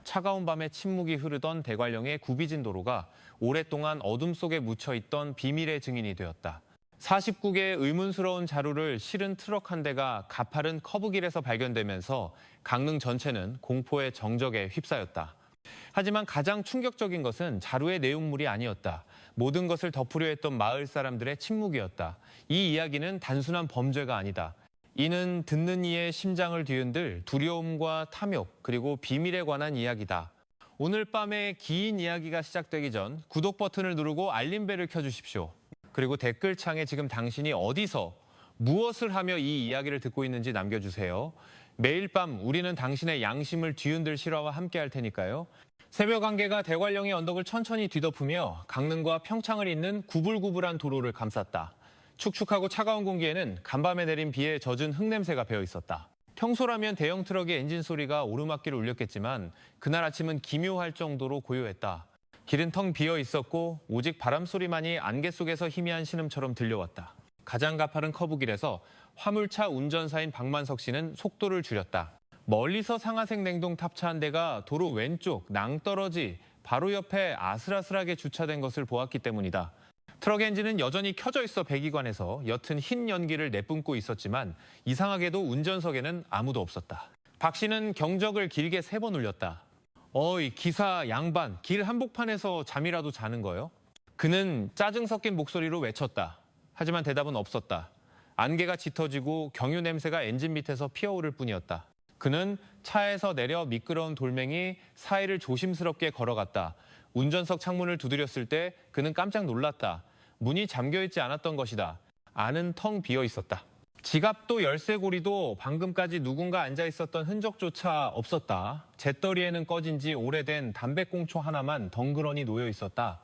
차가운 밤에 침묵이 흐르던 대관령의 구비진 도로가 오랫동안 어둠 속에 묻혀있던 비밀의 증인이 되었다. 49개의 의문스러운 자루를 실은 트럭 한 대가 가파른 커브길에서 발견되면서 강릉 전체는 공포의 정적에 휩싸였다. 하지만 가장 충격적인 것은 자루의 내용물이 아니었다. 모든 것을 덮으려 했던 마을 사람들의 침묵이었다. 이 이야기는 단순한 범죄가 아니다. 이는 듣는 이의 심장을 뒤흔들 두려움과 탐욕 그리고 비밀에 관한 이야기다. 오늘 밤에 긴 이야기가 시작되기 전 구독 버튼을 누르고 알림벨을 켜주십시오. 그리고 댓글창에 지금 당신이 어디서 무엇을 하며 이 이야기를 듣고 있는지 남겨주세요. 매일 밤 우리는 당신의 양심을 뒤흔들 실화와 함께할 테니까요. 새벽 안개가 대관령의 언덕을 천천히 뒤덮으며 강릉과 평창을 잇는 구불구불한 도로를 감쌌다. 축축하고 차가운 공기에는 간밤에 내린 비에 젖은 흙냄새가 배어 있었다. 평소라면 대형 트럭의 엔진 소리가 오르막길을 울렸겠지만 그날 아침은 기묘할 정도로 고요했다. 길은 텅 비어 있었고 오직 바람 소리만이 안개 속에서 희미한 신음처럼 들려왔다. 가장 가파른 커브길에서 화물차 운전사인 박만석 씨는 속도를 줄였다. 멀리서 상하색 냉동 탑차 한 대가 도로 왼쪽 낭떠러지 바로 옆에 아슬아슬하게 주차된 것을 보았기 때문이다. 트럭 엔진은 여전히 켜져 있어 배기관에서 옅은 흰 연기를 내뿜고 있었지만 이상하게도 운전석에는 아무도 없었다. 박 씨는 경적을 길게 3번 울렸다. 어이 기사 양반, 길 한복판에서 잠이라도 자는 거요? 그는 짜증 섞인 목소리로 외쳤다. 하지만 대답은 없었다. 안개가 짙어지고 경유 냄새가 엔진 밑에서 피어오를 뿐이었다. 그는 차에서 내려 미끄러운 돌멩이 사이를 조심스럽게 걸어갔다. 운전석 창문을 두드렸을 때 그는 깜짝 놀랐다. 문이 잠겨있지 않았던 것이다. 안은 텅 비어 있었다. 지갑도 열쇠고리도 방금까지 누군가 앉아있었던 흔적조차 없었다. 잿더리에는 꺼진 지 오래된 담배꽁초 하나만 덩그러니 놓여 있었다.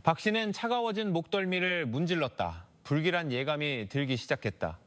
박 씨는 차가워진 목덜미를 문질렀다. 불길한 예감이 들기 시작했다.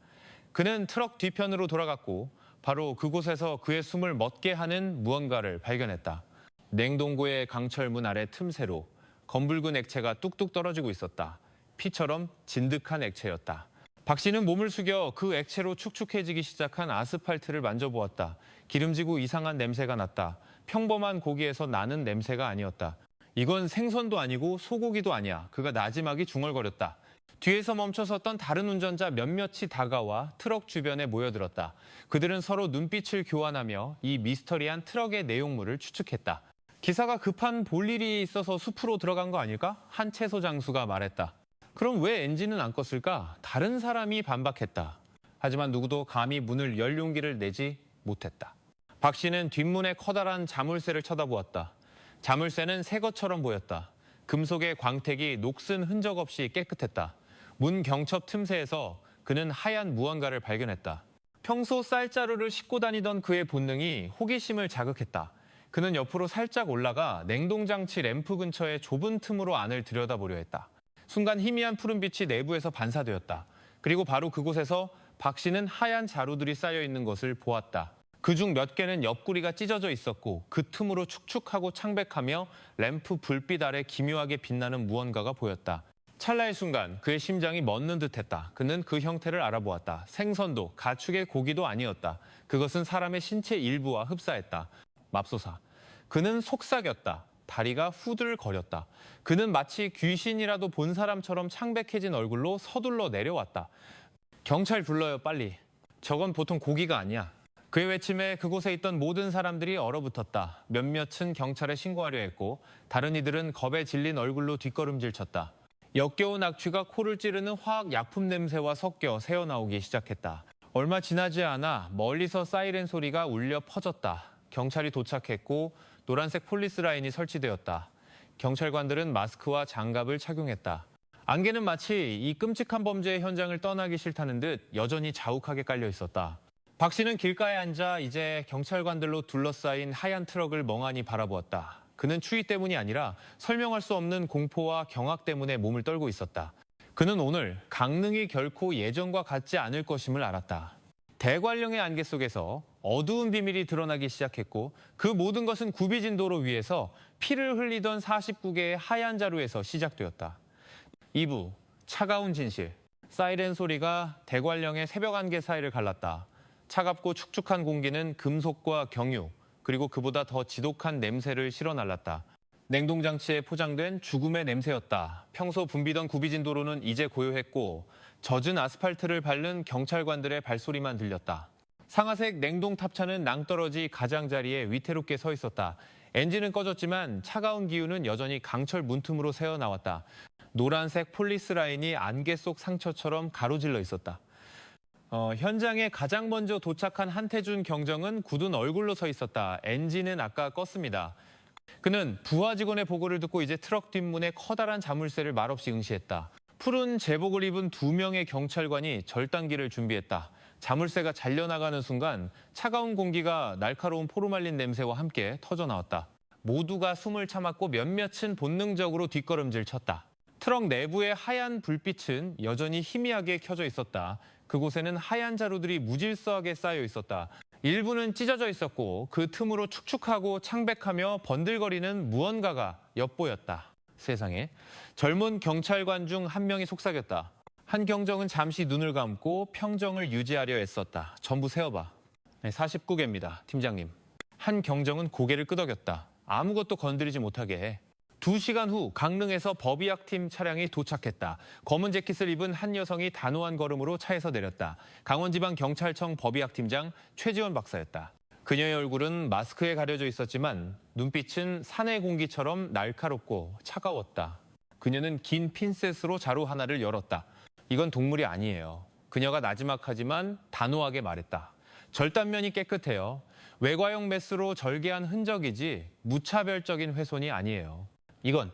그는 트럭 뒤편으로 돌아갔고 바로 그곳에서 그의 숨을 멎게 하는 무언가를 발견했다. 냉동고의 강철문 아래 틈새로 검붉은 액체가 뚝뚝 떨어지고 있었다. 피처럼 진득한 액체였다. 박 씨는 몸을 숙여 그 액체로 축축해지기 시작한 아스팔트를 만져보았다. 기름지고 이상한 냄새가 났다. 평범한 고기에서 나는 냄새가 아니었다. 이건 생선도 아니고 소고기도 아니야. 그가 나지막이 중얼거렸다. 뒤에서 멈춰섰던 다른 운전자 몇몇이 다가와 트럭 주변에 모여들었다. 그들은 서로 눈빛을 교환하며 이 미스터리한 트럭의 내용물을 추측했다. 기사가 급한 볼일이 있어서 숲으로 들어간 거 아닐까? 한 채소 장수가 말했다. 그럼 왜 엔진은 안 껐을까? 다른 사람이 반박했다. 하지만 누구도 감히 문을 열 용기를 내지 못했다. 박 씨는 뒷문의 커다란 자물쇠를 쳐다보았다. 자물쇠는 새 것처럼 보였다. 금속의 광택이 녹슨 흔적 없이 깨끗했다. 문 경첩 틈새에서 그는 하얀 무언가를 발견했다. 평소 쌀자루를 싣고 다니던 그의 본능이 호기심을 자극했다. 그는 옆으로 살짝 올라가 냉동장치 램프 근처의 좁은 틈으로 안을 들여다보려 했다. 순간 희미한 푸른빛이 내부에서 반사되었다. 그리고 바로 그곳에서 박 씨는 하얀 자루들이 쌓여 있는 것을 보았다. 그중 몇 개는 옆구리가 찢어져 있었고 그 틈으로 축축하고 창백하며 램프 불빛 아래 기묘하게 빛나는 무언가가 보였다. 찰나의 순간 그의 심장이 멎는 듯했다. 그는 그 형태를 알아보았다. 생선도 가축의 고기도 아니었다. 그것은 사람의 신체 일부와 흡사했다. 맙소사. 그는 속삭였다. 다리가 후들거렸다. 그는 마치 귀신이라도 본 사람처럼 창백해진 얼굴로 서둘러 내려왔다. 경찰 불러요, 빨리. 저건 보통 고기가 아니야. 그의 외침에 그곳에 있던 모든 사람들이 얼어붙었다. 몇몇은 경찰에 신고하려 했고 다른 이들은 겁에 질린 얼굴로 뒷걸음질 쳤다. 역겨운 악취가 코를 찌르는 화학 약품 냄새와 섞여 새어나오기 시작했다. 얼마 지나지 않아 멀리서 사이렌 소리가 울려 퍼졌다. 경찰이 도착했고 노란색 폴리스 라인이 설치되었다. 경찰관들은 마스크와 장갑을 착용했다. 안개는 마치 이 끔찍한 범죄의 현장을 떠나기 싫다는 듯 여전히 자욱하게 깔려 있었다. 박 씨는 길가에 앉아 이제 경찰관들로 둘러싸인 하얀 트럭을 멍하니 바라보았다. 그는 추위 때문이 아니라 설명할 수 없는 공포와 경악 때문에 몸을 떨고 있었다. 그는 오늘 강릉이 결코 예전과 같지 않을 것임을 알았다. 대관령의 안개 속에서 어두운 비밀이 드러나기 시작했고 그 모든 것은 구비진 도로 위에서 피를 흘리던 49개의 하얀 자루에서 시작되었다. 2부 차가운 진실. 사이렌 소리가 대관령의 새벽 안개 사이를 갈랐다. 차갑고 축축한 공기는 금속과 경유, 그리고 그보다 더 지독한 냄새를 실어날랐다. 냉동장치에 포장된 죽음의 냄새였다. 평소 붐비던 구비진도로는 이제 고요했고 젖은 아스팔트를 밟는 경찰관들의 발소리만 들렸다. 상아색 냉동 탑차는 낭떠러지 가장자리에 위태롭게 서 있었다. 엔진은 꺼졌지만 차가운 기운은 여전히 강철 문틈으로 새어나왔다. 노란색 폴리스 라인이 안개 속 상처처럼 가로질러 있었다. 현장에 가장 먼저 도착한 한태준 경정은 굳은 얼굴로 서 있었다. 엔진은 아까 껐습니다. 그는 부하 직원의 보고를 듣고 이제 트럭 뒷문에 커다란 자물쇠를 말없이 응시했다. 푸른 제복을 입은 2명의 경찰관이 절단기를 준비했다. 자물쇠가 잘려나가는 순간 차가운 공기가 날카로운 포르말린 냄새와 함께 터져나왔다. 모두가 숨을 참았고 몇몇은 본능적으로 뒷걸음질 쳤다. 트럭 내부의 하얀 불빛은 여전히 희미하게 켜져 있었다. 그곳에는 하얀 자루들이 무질서하게 쌓여 있었다. 일부는 찢어져 있었고 그 틈으로 축축하고 창백하며 번들거리는 무언가가 엿보였다. 세상에. 젊은 경찰관 중 한 명이 속삭였다. 한 경정은 잠시 눈을 감고 평정을 유지하려 애썼다. 전부 세어봐. 49개입니다. 팀장님. 한 경정은 고개를 끄덕였다. 아무것도 건드리지 못하게 해. 2시간 후 강릉에서 법의학팀 차량이 도착했다. 검은 재킷을 입은 한 여성이 단호한 걸음으로 차에서 내렸다. 강원지방경찰청 법의학팀장 최지원 박사였다. 그녀의 얼굴은 마스크에 가려져 있었지만 눈빛은 산의 공기처럼 날카롭고 차가웠다. 그녀는 긴 핀셋으로 자루 하나를 열었다. 이건 동물이 아니에요. 그녀가 나지막하지만 단호하게 말했다. 절단면이 깨끗해요. 외과형 메스로 절개한 흔적이지 무차별적인 훼손이 아니에요. 이건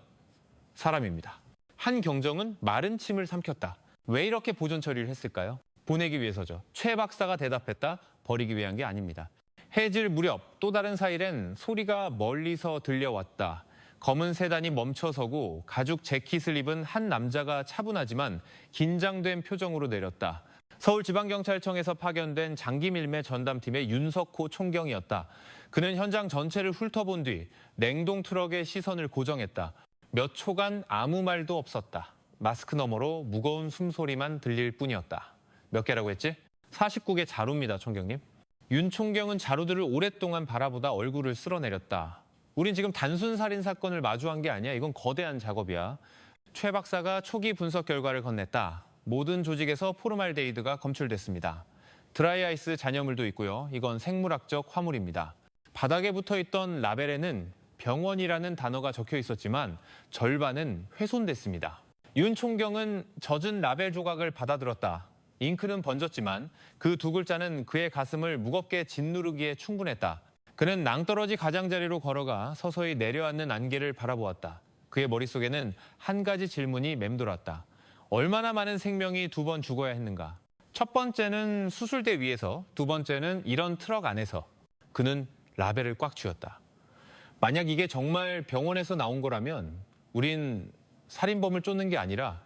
사람입니다. 한 경정은 마른 침을 삼켰다. 왜 이렇게 보존 처리를 했을까요? 보내기 위해서죠. 최 박사가 대답했다. 버리기 위한 게 아닙니다. 해질 무렵 또 다른 사일엔 소리가 멀리서 들려왔다. 검은 세단이 멈춰서고 가죽 재킷을 입은 한 남자가 차분하지만 긴장된 표정으로 내렸다. 서울지방경찰청에서 파견된 장기밀매 전담팀의 윤석호 총경이었다. 그는 현장 전체를 훑어본 뒤 냉동 트럭의 시선을 고정했다. 몇 초간 아무 말도 없었다. 마스크 너머로 무거운 숨소리만 들릴 뿐이었다. 몇 개라고 했지? 49개 자루입니다, 총경님. 윤 총경은 자루들을 오랫동안 바라보다 얼굴을 쓸어내렸다. 우린 지금 단순 살인 사건을 마주한 게 아니야. 이건 거대한 작업이야. 최 박사가 초기 분석 결과를 건넸다. 모든 조직에서 포르말데히드가 검출됐습니다. 드라이아이스 잔여물도 있고요. 이건 생물학적 화물입니다. 바닥에 붙어있던 라벨에는 병원이라는 단어가 적혀 있었지만 절반은 훼손됐습니다. 윤 총경은 젖은 라벨 조각을 받아들었다. 잉크는 번졌지만 그 2글자는 그의 가슴을 무겁게 짓누르기에 충분했다. 그는 낭떠러지 가장자리로 걸어가 서서히 내려앉는 안개를 바라보았다. 그의 머릿속에는 한 가지 질문이 맴돌았다. 얼마나 많은 생명이 2번 죽어야 했는가? 첫 번째는 수술대 위에서, 2번째는 이런 트럭 안에서. 그는 라벨을 꽉 쥐었다. 만약 이게 정말 병원에서 나온 거라면 우린 살인범을 쫓는 게 아니라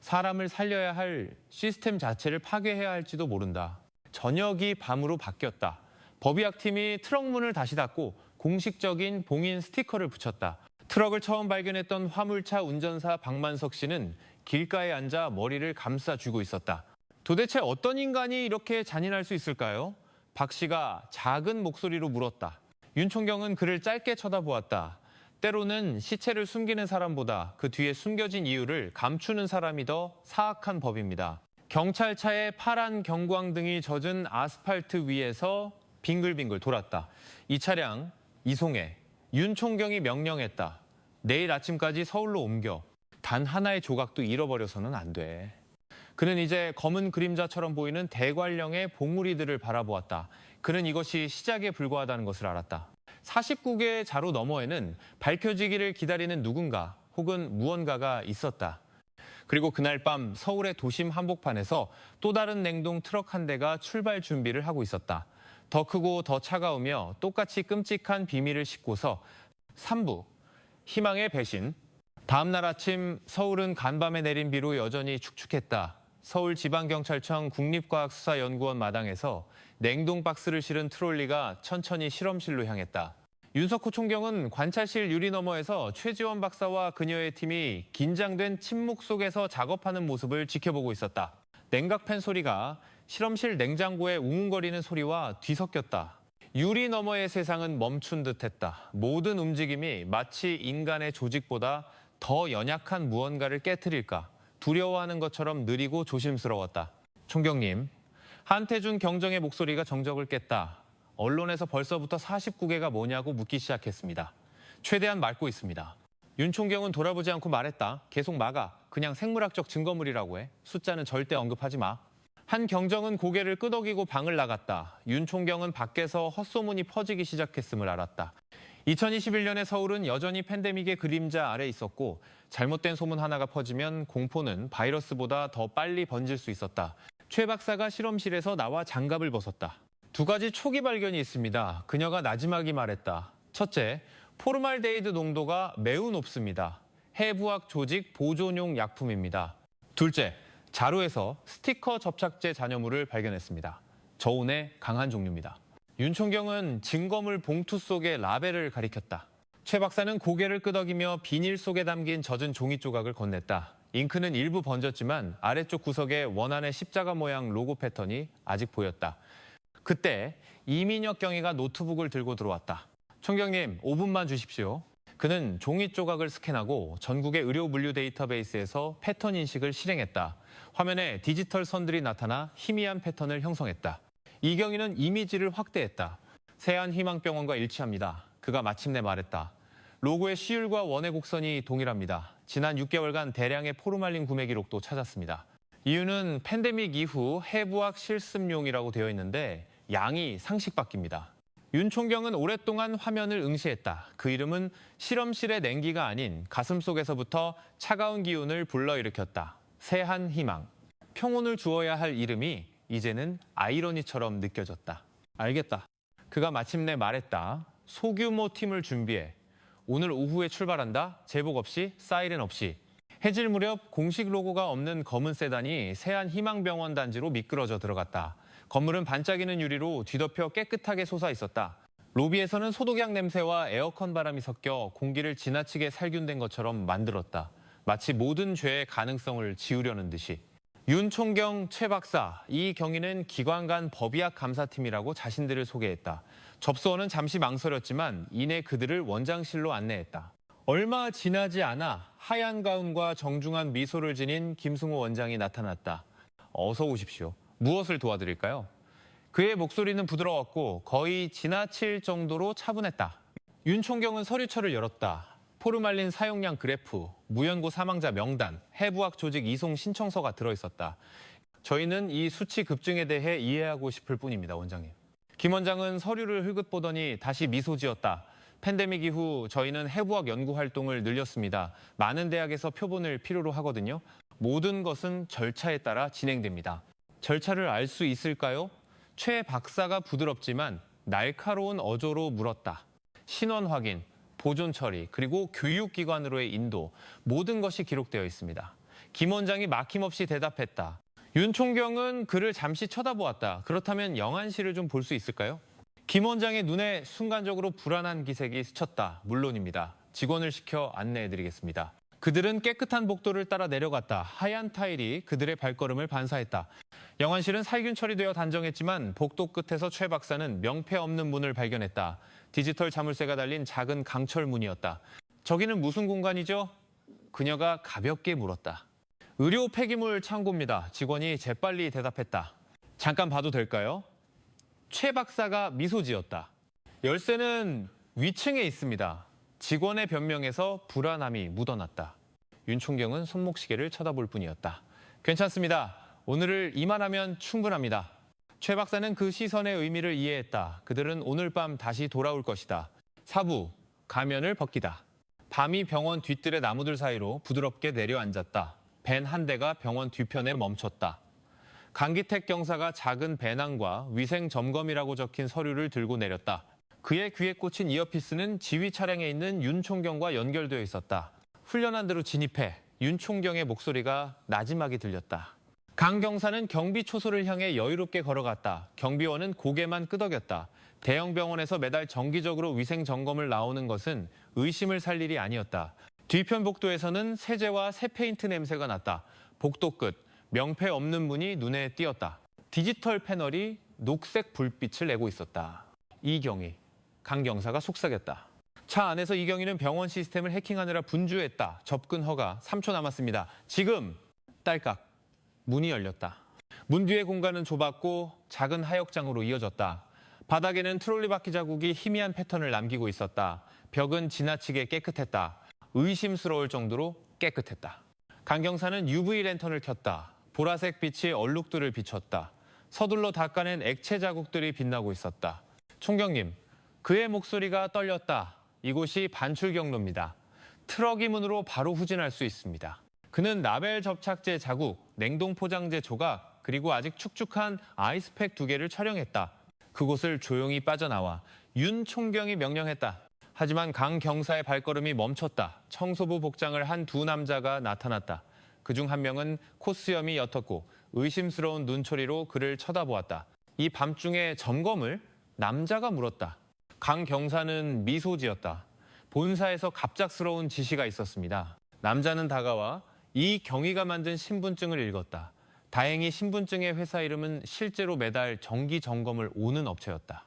사람을 살려야 할 시스템 자체를 파괴해야 할지도 모른다. 저녁이 밤으로 바뀌었다. 법의학팀이 트럭 문을 다시 닫고 공식적인 봉인 스티커를 붙였다. 트럭을 처음 발견했던 화물차 운전사 박만석 씨는 길가에 앉아 머리를 감싸쥐고 있었다. 도대체 어떤 인간이 이렇게 잔인할 수 있을까요? 박 씨가 작은 목소리로 물었다. 윤 총경은 그를 짧게 쳐다보았다. 때로는 시체를 숨기는 사람보다 그 뒤에 숨겨진 이유를 감추는 사람이 더 사악한 법입니다. 경찰차의 파란 경광등이 젖은 아스팔트 위에서 빙글빙글 돌았다. 이 차량 이송해. 윤 총경이 명령했다. 내일 아침까지 서울로 옮겨. 단 하나의 조각도 잃어버려서는 안 돼. 그는 이제 검은 그림자처럼 보이는 대관령의 봉우리들을 바라보았다. 그는 이것이 시작에 불과하다는 것을 알았다. 49개의 자루 너머에는 밝혀지기를 기다리는 누군가 혹은 무언가가 있었다. 그리고 그날 밤 서울의 도심 한복판에서 또 다른 냉동 트럭 한 대가 출발 준비를 하고 있었다. 더 크고 더 차가우며 똑같이 끔찍한 비밀을 싣고서 3부, 희망의 배신. 다음 날 아침 서울은 간밤에 내린 비로 여전히 축축했다. 서울지방경찰청 국립과학수사연구원 마당에서 냉동 박스를 실은 트롤리가 천천히 실험실로 향했다. 윤석호 총경은 관찰실 유리 너머에서 최지원 박사와 그녀의 팀이 긴장된 침묵 속에서 작업하는 모습을 지켜보고 있었다. 냉각팬 소리가 실험실 냉장고의 웅웅거리는 소리와 뒤섞였다. 유리 너머의 세상은 멈춘 듯했다. 모든 움직임이 마치 인간의 조직보다 더 연약한 무언가를 깨트릴까 두려워하는 것처럼 느리고 조심스러웠다. 총경님, 한태준 경정의 목소리가 정적을 깼다. 언론에서 벌써부터 49개가 뭐냐고 묻기 시작했습니다. 최대한 막고 있습니다. 윤 총경은 돌아보지 않고 말했다. 계속 막아. 그냥 생물학적 증거물이라고 해. 숫자는 절대 언급하지 마. 한 경정은 고개를 끄덕이고 방을 나갔다. 윤 총경은 밖에서 헛소문이 퍼지기 시작했음을 알았다. 2021년의 서울은 여전히 팬데믹의 그림자 아래 있었고 잘못된 소문 하나가 퍼지면 공포는 바이러스보다 더 빨리 번질 수 있었다. 최 박사가 실험실에서 나와 장갑을 벗었다. 두 가지 초기 발견이 있습니다. 그녀가 나지막이 말했다. 첫째, 포르말데히드 농도가 매우 높습니다. 해부학 조직 보존용 약품입니다. 둘째, 자루에서 스티커 접착제 잔여물을 발견했습니다. 저온의 강한 종류입니다. 윤 총경은 증거물 봉투 속의 라벨을 가리켰다. 최 박사는 고개를 끄덕이며 비닐 속에 담긴 젖은 종이 조각을 건넸다. 잉크는 일부 번졌지만 아래쪽 구석에 원안의 십자가 모양 로고 패턴이 아직 보였다. 그때 이민혁 경위가 노트북을 들고 들어왔다. 총경님, 5분만 주십시오. 그는 종이 조각을 스캔하고 전국의 의료 물류 데이터베이스에서 패턴 인식을 실행했다. 화면에 디지털 선들이 나타나 희미한 패턴을 형성했다. 이경희는 이미지를 확대했다. 세안희망병원과 일치합니다. 그가 마침내 말했다. 로고의 시율과 원의 곡선이 동일합니다. 지난 6개월간 대량의 포르말린 구매 기록도 찾았습니다. 이유는 팬데믹 이후 해부학 실습용이라고 되어 있는데 양이 상식 밖입니다. 윤 총경은 오랫동안 화면을 응시했다. 그 이름은 실험실의 냉기가 아닌 가슴속에서부터 차가운 기운을 불러일으켰다. 새한 희망. 평온을 주어야 할 이름이 이제는 아이러니처럼 느껴졌다. 알겠다. 그가 마침내 말했다. 소규모 팀을 준비해. 오늘 오후에 출발한다. 제복 없이, 사이렌 없이. 해질 무렵 공식 로고가 없는 검은 세단이 새한 희망병원 단지로 미끄러져 들어갔다. 건물은 반짝이는 유리로 뒤덮여 깨끗하게 솟아 있었다. 로비에서는 소독약 냄새와 에어컨 바람이 섞여 공기를 지나치게 살균된 것처럼 만들었다. 마치 모든 죄의 가능성을 지우려는 듯이. 윤 총경, 최 박사, 이 경위는 기관간 법의학 감사팀이라고 자신들을 소개했다. 접수원은 잠시 망설였지만 이내 그들을 원장실로 안내했다. 얼마 지나지 않아 하얀 가운과 정중한 미소를 지닌 김승호 원장이 나타났다. 어서 오십시오. 무엇을 도와드릴까요? 그의 목소리는 부드러웠고 거의 지나칠 정도로 차분했다. 윤 총경은 서류처를 열었다. 포르말린 사용량 그래프, 무연고 사망자 명단, 해부학 조직 이송 신청서가 들어있었다. 저희는 이 수치 급증에 대해 이해하고 싶을 뿐입니다, 원장님. 김 원장은 서류를 흘긋보더니 다시 미소 지었다. 팬데믹 이후 저희는 해부학 연구 활동을 늘렸습니다. 많은 대학에서 표본을 필요로 하거든요. 모든 것은 절차에 따라 진행됩니다. 절차를 알 수 있을까요? 최 박사가 부드럽지만 날카로운 어조로 물었다. 신원 확인, 보존 처리, 그리고 교육기관으로의 인도, 모든 것이 기록되어 있습니다. 김 원장이 막힘없이 대답했다. 윤 총경은 그를 잠시 쳐다보았다. 그렇다면 영안 씨를 좀 볼 수 있을까요? 김 원장의 눈에 순간적으로 불안한 기색이 스쳤다. 물론입니다. 직원을 시켜 안내해드리겠습니다. 그들은 깨끗한 복도를 따라 내려갔다. 하얀 타일이 그들의 발걸음을 반사했다. 영안실은 살균 처리되어 단정했지만 복도 끝에서 최 박사는 명패 없는 문을 발견했다. 디지털 자물쇠가 달린 작은 강철 문이었다. 저기는 무슨 공간이죠? 그녀가 가볍게 물었다. 의료 폐기물 창고입니다. 직원이 재빨리 대답했다. 잠깐 봐도 될까요? 최 박사가 미소 지었다. 열쇠는 위층에 있습니다. 직원의 변명에서 불안함이 묻어났다. 윤 총경은 손목시계를 쳐다볼 뿐이었다. 괜찮습니다. 오늘을 이만하면 충분합니다. 최 박사는 그 시선의 의미를 이해했다. 그들은 오늘 밤 다시 돌아올 것이다. 사부, 가면을 벗기다. 밤이 병원 뒤뜰의 나무들 사이로 부드럽게 내려앉았다. 밴 한 대가 병원 뒤편에 멈췄다. 강기택 경사가 작은 배낭과 위생 점검이라고 적힌 서류를 들고 내렸다. 그의 귀에 꽂힌 이어피스는 지휘 차량에 있는 윤 총경과 연결되어 있었다. 훈련한 대로 진입해 윤 총경의 목소리가 나지막이 들렸다. 강 경사는 경비 초소를 향해 여유롭게 걸어갔다. 경비원은 고개만 끄덕였다. 대형 병원에서 매달 정기적으로 위생 점검을 나오는 것은 의심을 살 일이 아니었다. 뒤편 복도에서는 세제와 새 페인트 냄새가 났다. 복도 끝, 명패 없는 문이 눈에 띄었다. 디지털 패널이 녹색 불빛을 내고 있었다. 이경희. 강 경사가 속삭였다. 차 안에서 이경희는 병원 시스템을 해킹하느라 분주했다. 접근 허가 3초 남았습니다. 지금 딸깍 문이 열렸다. 문 뒤의 공간은 좁았고 작은 하역장으로 이어졌다. 바닥에는 트롤리 바퀴 자국이 희미한 패턴을 남기고 있었다. 벽은 지나치게 깨끗했다. 의심스러울 정도로 깨끗했다. 강 경사는 UV 랜턴을 켰다. 보라색 빛이 얼룩들을 비췄다. 서둘러 닦아낸 액체 자국들이 빛나고 있었다. 총경님, 그의 목소리가 떨렸다. 이곳이 반출 경로입니다. 트럭 이문으로 바로 후진할 수 있습니다. 그는 라벨 접착제 자국, 냉동 포장재 조각, 그리고 아직 축축한 아이스팩 2개를 촬영했다. 그곳을 조용히 빠져나와 윤 총경이 명령했다. 하지만 강 경사의 발걸음이 멈췄다. 청소부 복장을 한 두 남자가 나타났다. 그중 한 명은 콧수염이 옅었고 의심스러운 눈초리로 그를 쳐다보았다. 이 밤중에 점검을? 남자가 물었다. 강 경사는 미소 지었다. 본사에서 갑작스러운 지시가 있었습니다. 남자는 다가와 이경희가 만든 신분증을 읽었다. 다행히 신분증의 회사 이름은 실제로 매달 정기 점검을 오는 업체였다.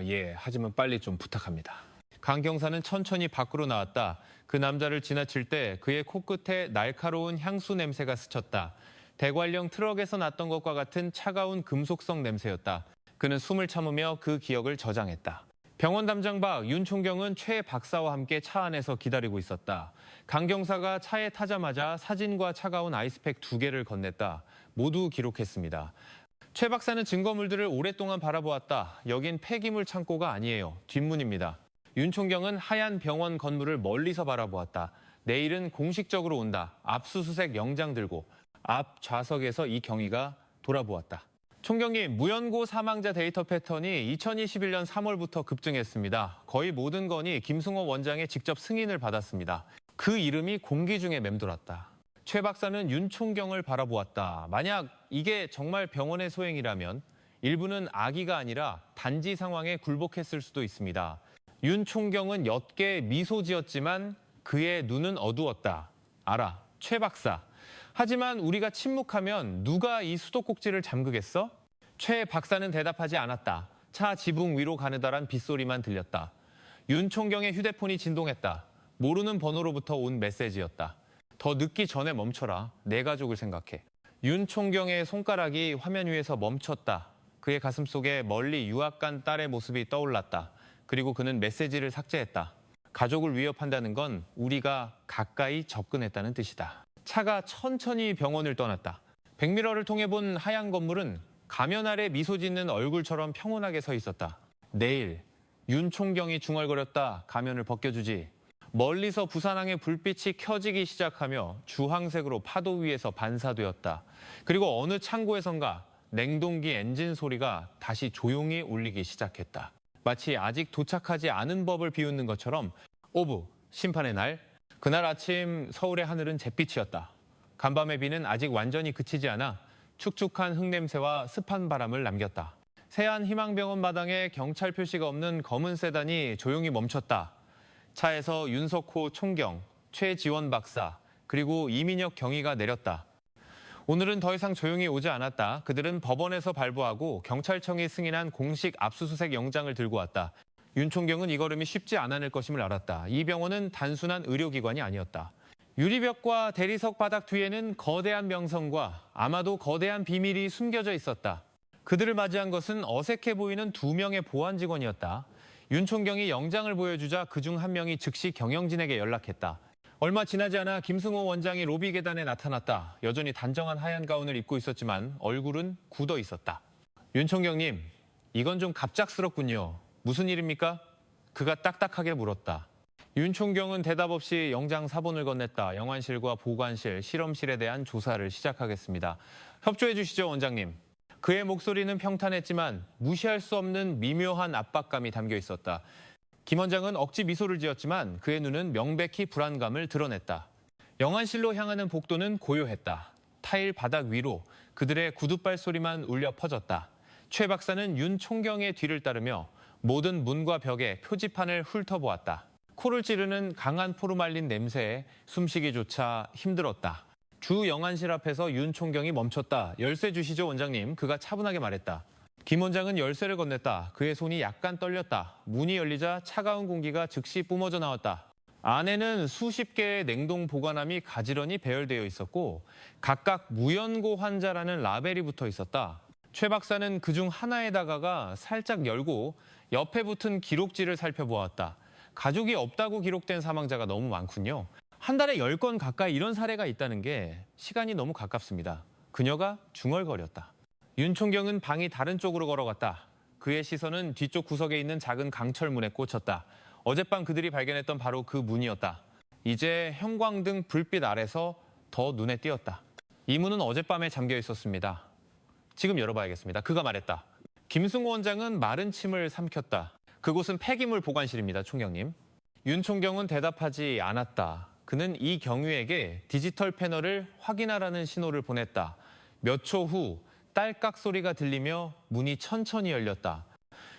예. 하지만 빨리 좀 부탁합니다. 강 경사는 천천히 밖으로 나왔다. 그 남자를 지나칠 때 그의 코끝에 날카로운 향수 냄새가 스쳤다. 대관령 트럭에서 났던 것과 같은 차가운 금속성 냄새였다. 그는 숨을 참으며 그 기억을 저장했다. 병원 담장 밖 윤 총경은 최 박사와 함께 차 안에서 기다리고 있었다. 강 경사가 차에 타자마자 사진과 차가운 아이스팩 2개를 건넸다. 모두 기록했습니다. 최 박사는 증거물들을 오랫동안 바라보았다. 여긴 폐기물 창고가 아니에요. 뒷문입니다. 윤 총경은 하얀 병원 건물을 멀리서 바라보았다. 내일은 공식적으로 온다. 압수수색 영장 들고. 앞 좌석에서 이경희가 돌아보았다. 총경님, 무연고 사망자 데이터 패턴이 2021년 3월부터 급증했습니다. 거의 모든 건이 김승호 원장의 직접 승인을 받았습니다. 그 이름이 공기 중에 맴돌았다. 최 박사는 윤 총경을 바라보았다. 만약 이게 정말 병원의 소행이라면 일부는 악의가 아니라 단지 상황에 굴복했을 수도 있습니다. 윤 총경은 옅게 미소 지었지만 그의 눈은 어두웠다. 알아, 최 박사. 하지만 우리가 침묵하면 누가 이 수도꼭지를 잠그겠어? 최 박사는 대답하지 않았다. 차 지붕 위로 가느다란 빗소리만 들렸다. 윤 총경의 휴대폰이 진동했다. 모르는 번호로부터 온 메시지였다. 더 늦기 전에 멈춰라. 내 가족을 생각해. 윤 총경의 손가락이 화면 위에서 멈췄다. 그의 가슴 속에 멀리 유학 간 딸의 모습이 떠올랐다. 그리고 그는 메시지를 삭제했다. 가족을 위협한다는 건 우리가 가까이 접근했다는 뜻이다. 차가 천천히 병원을 떠났다. 백미러를 통해 본 하얀 건물은 가면 아래 미소 짓는 얼굴처럼 평온하게 서 있었다. 내일 윤 총경이 중얼거렸다. 가면을 벗겨주지. 멀리서 부산항의 불빛이 켜지기 시작하며 주황색으로 파도 위에서 반사되었다. 그리고 어느 창고에선가 냉동기 엔진 소리가 다시 조용히 울리기 시작했다. 마치 아직 도착하지 않은 법을 비웃는 것처럼 오브, 심판의 날. 그날 아침 서울의 하늘은 잿빛이었다. 간밤의 비는 아직 완전히 그치지 않아 축축한 흙냄새와 습한 바람을 남겼다. 세안 희망병원 마당에 경찰 표시가 없는 검은 세단이 조용히 멈췄다. 차에서 윤석호 총경, 최지원 박사, 그리고 이민혁 경위가 내렸다. 오늘은 더 이상 조용히 오지 않았다. 그들은 법원에서 발부하고 경찰청이 승인한 공식 압수수색 영장을 들고 왔다. 윤 총경은 이 걸음이 쉽지 않을 것임을 알았다. 이 병원은 단순한 의료기관이 아니었다. 유리벽과 대리석 바닥 뒤에는 거대한 명성과 아마도 거대한 비밀이 숨겨져 있었다. 그들을 맞이한 것은 어색해 보이는 2명의 보안 직원이었다. 윤 총경이 영장을 보여주자 그중 한 명이 즉시 경영진에게 연락했다. 얼마 지나지 않아 김승호 원장이 로비 계단에 나타났다. 여전히 단정한 하얀 가운을 입고 있었지만 얼굴은 굳어 있었다. 윤 총경님, 이건 좀 갑작스럽군요. 무슨 일입니까? 그가 딱딱하게 물었다. 윤 총경은 대답 없이 영장 사본을 건넸다. 영안실과 보관실, 실험실에 대한 조사를 시작하겠습니다. 협조해 주시죠, 원장님. 그의 목소리는 평탄했지만 무시할 수 없는 미묘한 압박감이 담겨 있었다. 김 원장은 억지 미소를 지었지만 그의 눈은 명백히 불안감을 드러냈다. 영안실로 향하는 복도는 고요했다. 타일 바닥 위로 그들의 구둣발 소리만 울려 퍼졌다. 최 박사는 윤 총경의 뒤를 따르며 모든 문과 벽에 표지판을 훑어보았다. 코를 찌르는 강한 포르말린 냄새에 숨쉬기조차 힘들었다. 주 영안실 앞에서 윤 총경이 멈췄다. 열쇠 주시죠, 원장님. 그가 차분하게 말했다. 김 원장은 열쇠를 건넸다. 그의 손이 약간 떨렸다. 문이 열리자 차가운 공기가 즉시 뿜어져 나왔다. 안에는 수십 개의 냉동 보관함이 가지런히 배열되어 있었고 각각 무연고 환자라는 라벨이 붙어 있었다. 최 박사는 그중 하나에다가 살짝 열고 옆에 붙은 기록지를 살펴보았다. 가족이 없다고 기록된 사망자가 너무 많군요. 한 달에 10건 가까이 이런 사례가 있다는 게 시간이 너무 가깝습니다. 그녀가 중얼거렸다. 윤 총경은 방이 다른 쪽으로 걸어갔다. 그의 시선은 뒤쪽 구석에 있는 작은 강철문에 꽂혔다. 어젯밤 그들이 발견했던 바로 그 문이었다. 이제 형광등 불빛 아래서 더 눈에 띄었다. 이 문은 어젯밤에 잠겨 있었습니다. 지금 열어봐야겠습니다. 그가 말했다. 김승호 원장은 마른 침을 삼켰다. 그곳은 폐기물 보관실입니다, 총경님. 윤 총경은 대답하지 않았다. 그는 이 경위에게 디지털 패널을 확인하라는 신호를 보냈다. 몇 초 후 딸깍 소리가 들리며 문이 천천히 열렸다.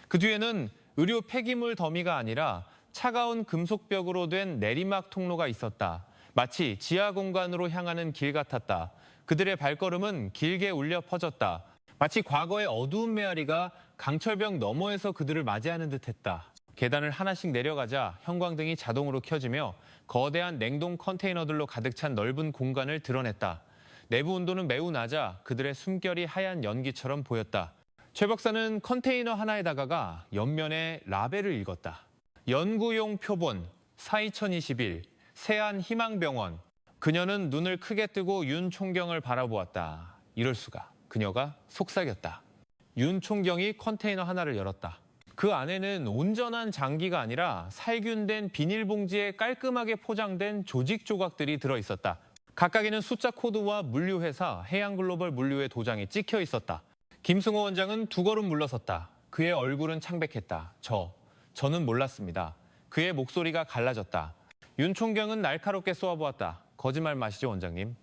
그 뒤에는 의료 폐기물 더미가 아니라 차가운 금속벽으로 된 내리막 통로가 있었다. 마치 지하 공간으로 향하는 길 같았다. 그들의 발걸음은 길게 울려 퍼졌다. 마치 과거의 어두운 메아리가 강철벽 너머에서 그들을 맞이하는 듯했다. 계단을 하나씩 내려가자 형광등이 자동으로 켜지며 거대한 냉동 컨테이너들로 가득 찬 넓은 공간을 드러냈다. 내부 온도는 매우 낮아 그들의 숨결이 하얀 연기처럼 보였다. 최 박사는 컨테이너 하나에다가 옆면에 라벨을 읽었다. 연구용 표본 4221 세안희망병원. 그녀는 눈을 크게 뜨고 윤 총경을 바라보았다. 이럴 수가. 그녀가 속삭였다. 윤 총경이 컨테이너 하나를 열었다. 그 안에는 온전한 장기가 아니라 살균된 비닐봉지에 깔끔하게 포장된 조직 조각들이 들어있었다. 각각에는 숫자 코드와 물류회사 해양글로벌 물류의 도장이 찍혀 있었다. 김승호 원장은 두 걸음 물러섰다. 그의 얼굴은 창백했다. 저는 몰랐습니다. 그의 목소리가 갈라졌다. 윤 총경은 날카롭게 쏘아보았다. 거짓말 마시죠, 원장님.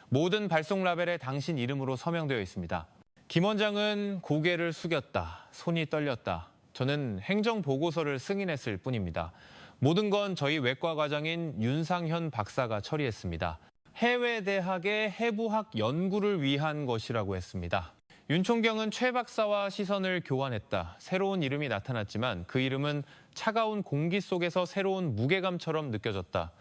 모든 발송 라벨에 당신 이름으로 서명되어 있습니다. 김 원장은 고개를 숙였다. 손이 떨렸다. 저는 행정보고서를 승인했을 뿐입니다. 모든 건 저희 외과 과장인 윤상현 박사가 처리했습니다. 해외 대학의 해부학 연구를 위한 것이라고 했습니다. 윤 총경은 최 박사와 시선을 교환했다. 새로운 이름이 나타났지만 그 이름은 차가운 공기 속에서 새로운 무게감처럼 느껴졌다.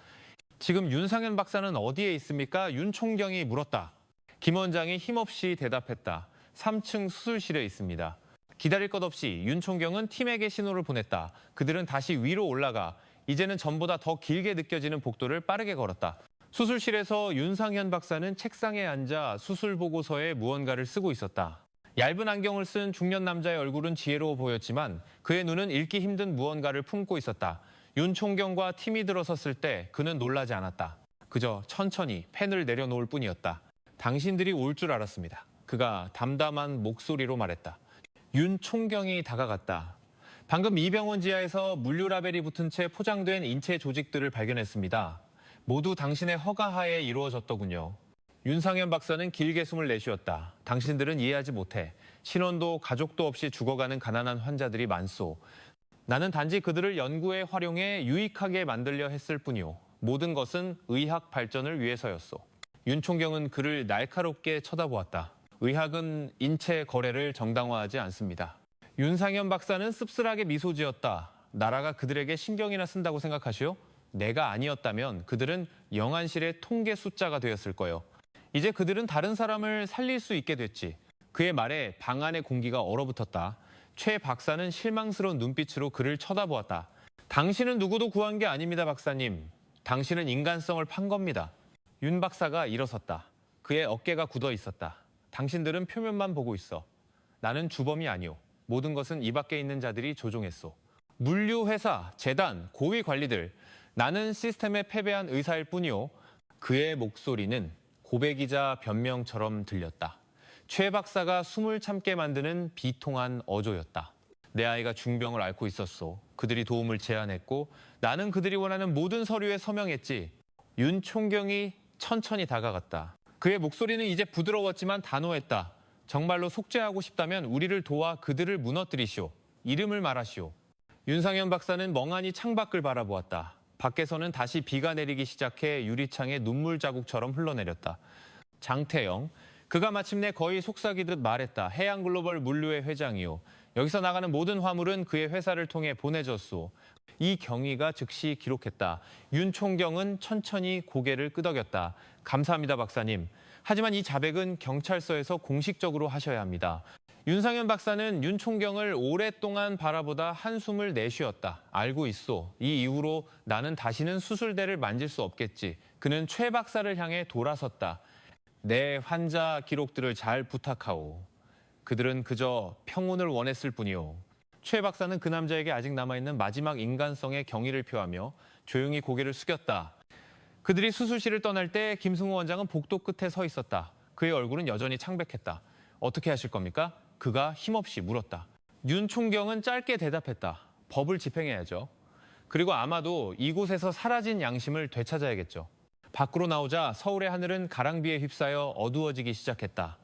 지금 윤상현 박사는 어디에 있습니까? 윤 총경이 물었다. 김 원장이 힘없이 대답했다. 3층 수술실에 있습니다. 기다릴 것 없이 윤 총경은 팀에게 신호를 보냈다. 그들은 다시 위로 올라가 이제는 전보다 더 길게 느껴지는 복도를 빠르게 걸었다. 수술실에서 윤상현 박사는 책상에 앉아 수술 보고서에 무언가를 쓰고 있었다. 얇은 안경을 쓴 중년 남자의 얼굴은 지혜로워 보였지만 그의 눈은 읽기 힘든 무언가를 품고 있었다. 윤 총경과 팀이 들어섰을 때 그는 놀라지 않았다. 그저 천천히 펜을 내려놓을 뿐이었다. 당신들이 올 줄 알았습니다. 그가 담담한 목소리로 말했다. 윤 총경이 다가갔다. 방금 이 병원 지하에서 물류 라벨이 붙은 채 포장된 인체 조직들을 발견했습니다. 모두 당신의 허가하에 이루어졌더군요. 윤상현 박사는 길게 숨을 내쉬었다. 당신들은 이해하지 못해. 신원도 가족도 없이 죽어가는 가난한 환자들이 많소. 나는 단지 그들을 연구에 활용해 유익하게 만들려 했을 뿐이오. 모든 것은 의학 발전을 위해서였소. 윤 총경은 그를 날카롭게 쳐다보았다. 의학은 인체 거래를 정당화하지 않습니다. 윤상현 박사는 씁쓸하게 미소 지었다. 나라가 그들에게 신경이나 쓴다고 생각하시오? 내가 아니었다면 그들은 영안실의 통계 숫자가 되었을 거요. 이제 그들은 다른 사람을 살릴 수 있게 됐지. 그의 말에 방 안의 공기가 얼어붙었다. 최 박사는 실망스러운 눈빛으로 그를 쳐다보았다. 당신은 누구도 구한 게 아닙니다, 박사님. 당신은 인간성을 판 겁니다. 윤 박사가 일어섰다. 그의 어깨가 굳어 있었다. 당신들은 표면만 보고 있어. 나는 주범이 아니오. 모든 것은 이 밖에 있는 자들이 조종했소. 물류회사, 재단, 고위 관리들. 나는 시스템에 패배한 의사일 뿐이오. 그의 목소리는 고백이자 변명처럼 들렸다. 최 박사가 숨을 참게 만드는 비통한 어조였다. 내 아이가 중병을 앓고 있었소. 그들이 도움을 제안했고 나는 그들이 원하는 모든 서류에 서명했지. 윤 총경이 천천히 다가갔다. 그의 목소리는 이제 부드러웠지만 단호했다. 정말로 속죄하고 싶다면 우리를 도와 그들을 무너뜨리시오. 이름을 말하시오. 윤상현 박사는 멍하니 창밖을 바라보았다. 밖에서는 다시 비가 내리기 시작해 유리창에 눈물 자국처럼 흘러내렸다. 장태영, 그가 마침내 거의 속삭이듯 말했다. 해양글로벌 물류의 회장이요. 여기서 나가는 모든 화물은 그의 회사를 통해 보내졌소. 이 경위가 즉시 기록했다. 윤 총경은 천천히 고개를 끄덕였다. 감사합니다, 박사님. 하지만 이 자백은 경찰서에서 공식적으로 하셔야 합니다. 윤상현 박사는 윤 총경을 오랫동안 바라보다 한숨을 내쉬었다. 알고 있소. 이 이후로 나는 다시는 수술대를 만질 수 없겠지. 그는 최 박사를 향해 돌아섰다. 내 환자 기록들을 잘 부탁하오. 그들은 그저 평온을 원했을 뿐이오. 최 박사는 그 남자에게 아직 남아있는 마지막 인간성의 경의를 표하며 조용히 고개를 숙였다. 그들이 수술실을 떠날 때 김승호 원장은 복도 끝에 서 있었다. 그의 얼굴은 여전히 창백했다. 어떻게 하실 겁니까? 그가 힘없이 물었다. 윤 총경은 짧게 대답했다. 법을 집행해야죠. 그리고 아마도 이곳에서 사라진 양심을 되찾아야겠죠. 밖으로 나오자 서울의 하늘은 가랑비에 휩싸여 어두워지기 시작했다.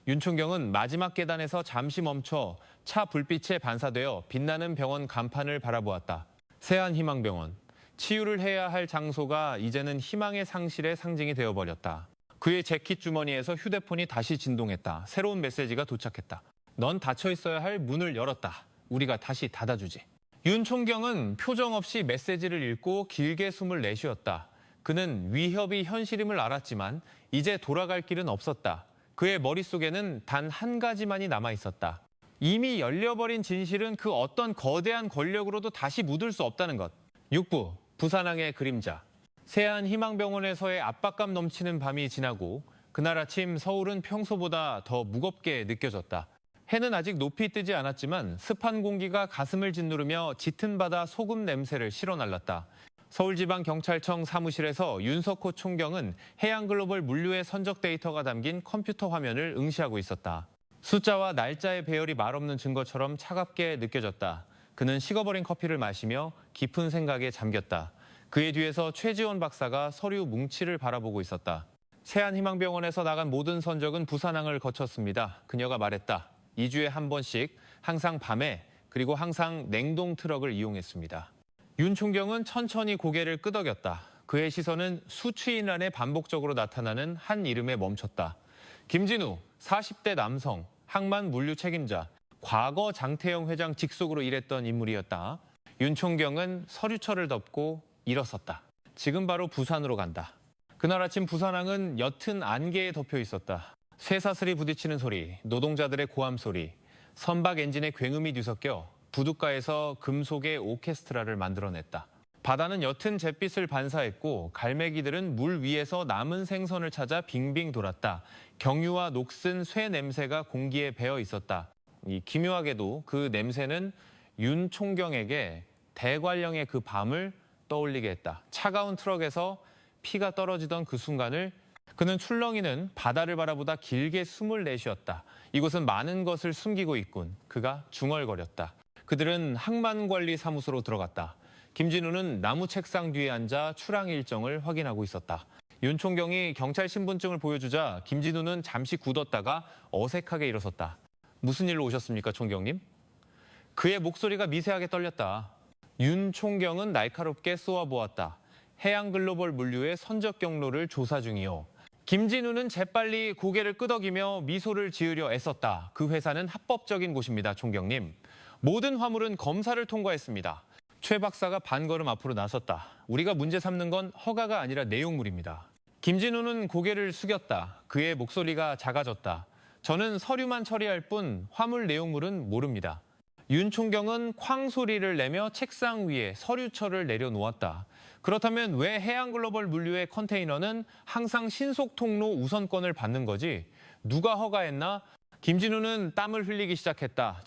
윤 총경은 마지막 계단에서 잠시 멈춰 차 불빛에 반사되어 빛나는 병원 간판을 바라보았다. 세안희망병원. 치유를 해야 할 장소가 이제는 희망의 상실의 상징이 되어버렸다. 그의 재킷 주머니에서 휴대폰이 다시 진동했다. 새로운 메시지가 도착했다. 넌 닫혀 있어야 할 문을 열었다. 우리가 다시 닫아주지. 윤 총경은 표정 없이 메시지를 읽고 길게 숨을 내쉬었다. 그는 위협이 현실임을 알았지만 이제 돌아갈 길은 없었다. 그의 머릿속에는 단 한 가지만이 남아있었다. 이미 열려버린 진실은 그 어떤 거대한 권력으로도 다시 묻을 수 없다는 것. 6부 부산항의 그림자. 세안희망병원에서의 압박감 넘치는 밤이 지나고 그날 아침 서울은 평소보다 더 무겁게 느껴졌다. 해는 아직 높이 뜨지 않았지만 습한 공기가 가슴을 짓누르며 짙은 바다 소금 냄새를 실어날랐다. 서울지방경찰청 사무실에서 윤석호 총경은 해양글로벌 물류의 선적 데이터가 담긴 컴퓨터 화면을 응시하고 있었다. 숫자와 날짜의 배열이 말없는 증거처럼 차갑게 느껴졌다. 그는 식어버린 커피를 마시며 깊은 생각에 잠겼다. 그의 뒤에서 최지원 박사가 서류 뭉치를 바라보고 있었다. 세안희망병원에서 나간 모든 선적은 부산항을 거쳤습니다. 그녀가 말했다. 2주에 한 번씩 항상 밤에 그리고 항상 냉동 트럭을 이용했습니다. 윤 총경은 천천히 고개를 끄덕였다. 그의 시선은 수취인란에 반복적으로 나타나는 한 이름에 멈췄다. 김진우, 40대 남성, 항만 물류 책임자, 과거 장태영 회장 직속으로 일했던 인물이었다. 윤 총경은 서류철을 덮고 일어섰다. 지금 바로 부산으로 간다. 그날 아침 부산항은 옅은 안개에 덮여 있었다. 쇠사슬이 부딪히는 소리, 노동자들의 고함 소리, 선박 엔진의 굉음이 뒤섞여 부둣가에서 금속의 오케스트라를 만들어냈다. 바다는 옅은 잿빛을 반사했고 갈매기들은 물 위에서 남은 생선을 찾아 빙빙 돌았다. 경유와 녹슨 쇠 냄새가 공기에 배어 있었다. 기묘하게도 그 냄새는 윤 총경에게 대관령의 그 밤을 떠올리게 했다. 차가운 트럭에서 피가 떨어지던 그 순간을 그는 출렁이는 바다를 바라보다 길게 숨을 내쉬었다. 이곳은 많은 것을 숨기고 있군. 그가 중얼거렸다. 그들은 항만관리사무소로 들어갔다. 김진우는 나무 책상 뒤에 앉아 출항 일정을 확인하고 있었다. 윤 총경이 경찰 신분증을 보여주자 김진우는 잠시 굳었다가 어색하게 일어섰다. 무슨 일로 오셨습니까, 총경님? 그의 목소리가 미세하게 떨렸다. 윤 총경은 날카롭게 쏘아보았다. 해양글로벌 물류의 선적 경로를 조사 중이요. 김진우는 재빨리 고개를 끄덕이며 미소를 지으려 애썼다. 그 회사는 합법적인 곳입니다, 총경님. 모든 화물은 검사를 통과했습니다. 최 박사가 반걸음 앞으로 나섰다. 우리가 문제 삼는 건 허가가 아니라 내용물입니다. 김진우는 고개를 숙였다. 그의 목소리가 작아졌다. 저는 서류만 처리할 뿐 화물 내용물은 모릅니다. 윤 총경은 쾅 소리를 내며 책상 위에 서류철을 내려놓았다. 그렇다면 왜 해양글로벌 물류의 컨테이너는 항상 신속 통로 우선권을 받는 거지? 누가 허가했나? 김진우는 땀을 흘리기 시작했다.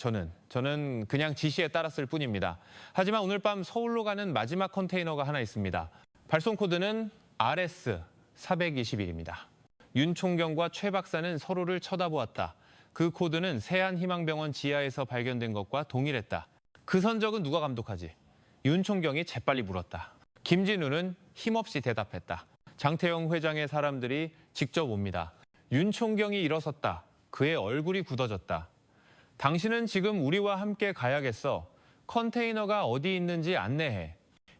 저는 그냥 지시에 따랐을 뿐입니다. 하지만 오늘 밤 서울로 가는 마지막 컨테이너가 하나 있습니다. 발송 코드는 RS421입니다. 윤 총경과 최 박사는 서로를 쳐다보았다. 그 코드는 세안희망병원 지하에서 발견된 것과 동일했다. 그 선적은 누가 감독하지? 윤 총경이 재빨리 물었다. 김진우는 힘없이 대답했다. 장태영 회장의 사람들이 직접 옵니다. 윤 총경이 일어섰다. 그의 얼굴이 굳어졌다. 당신은 지금 우리와 함께 가야겠어. 컨테이너가 어디 있는지 안내해.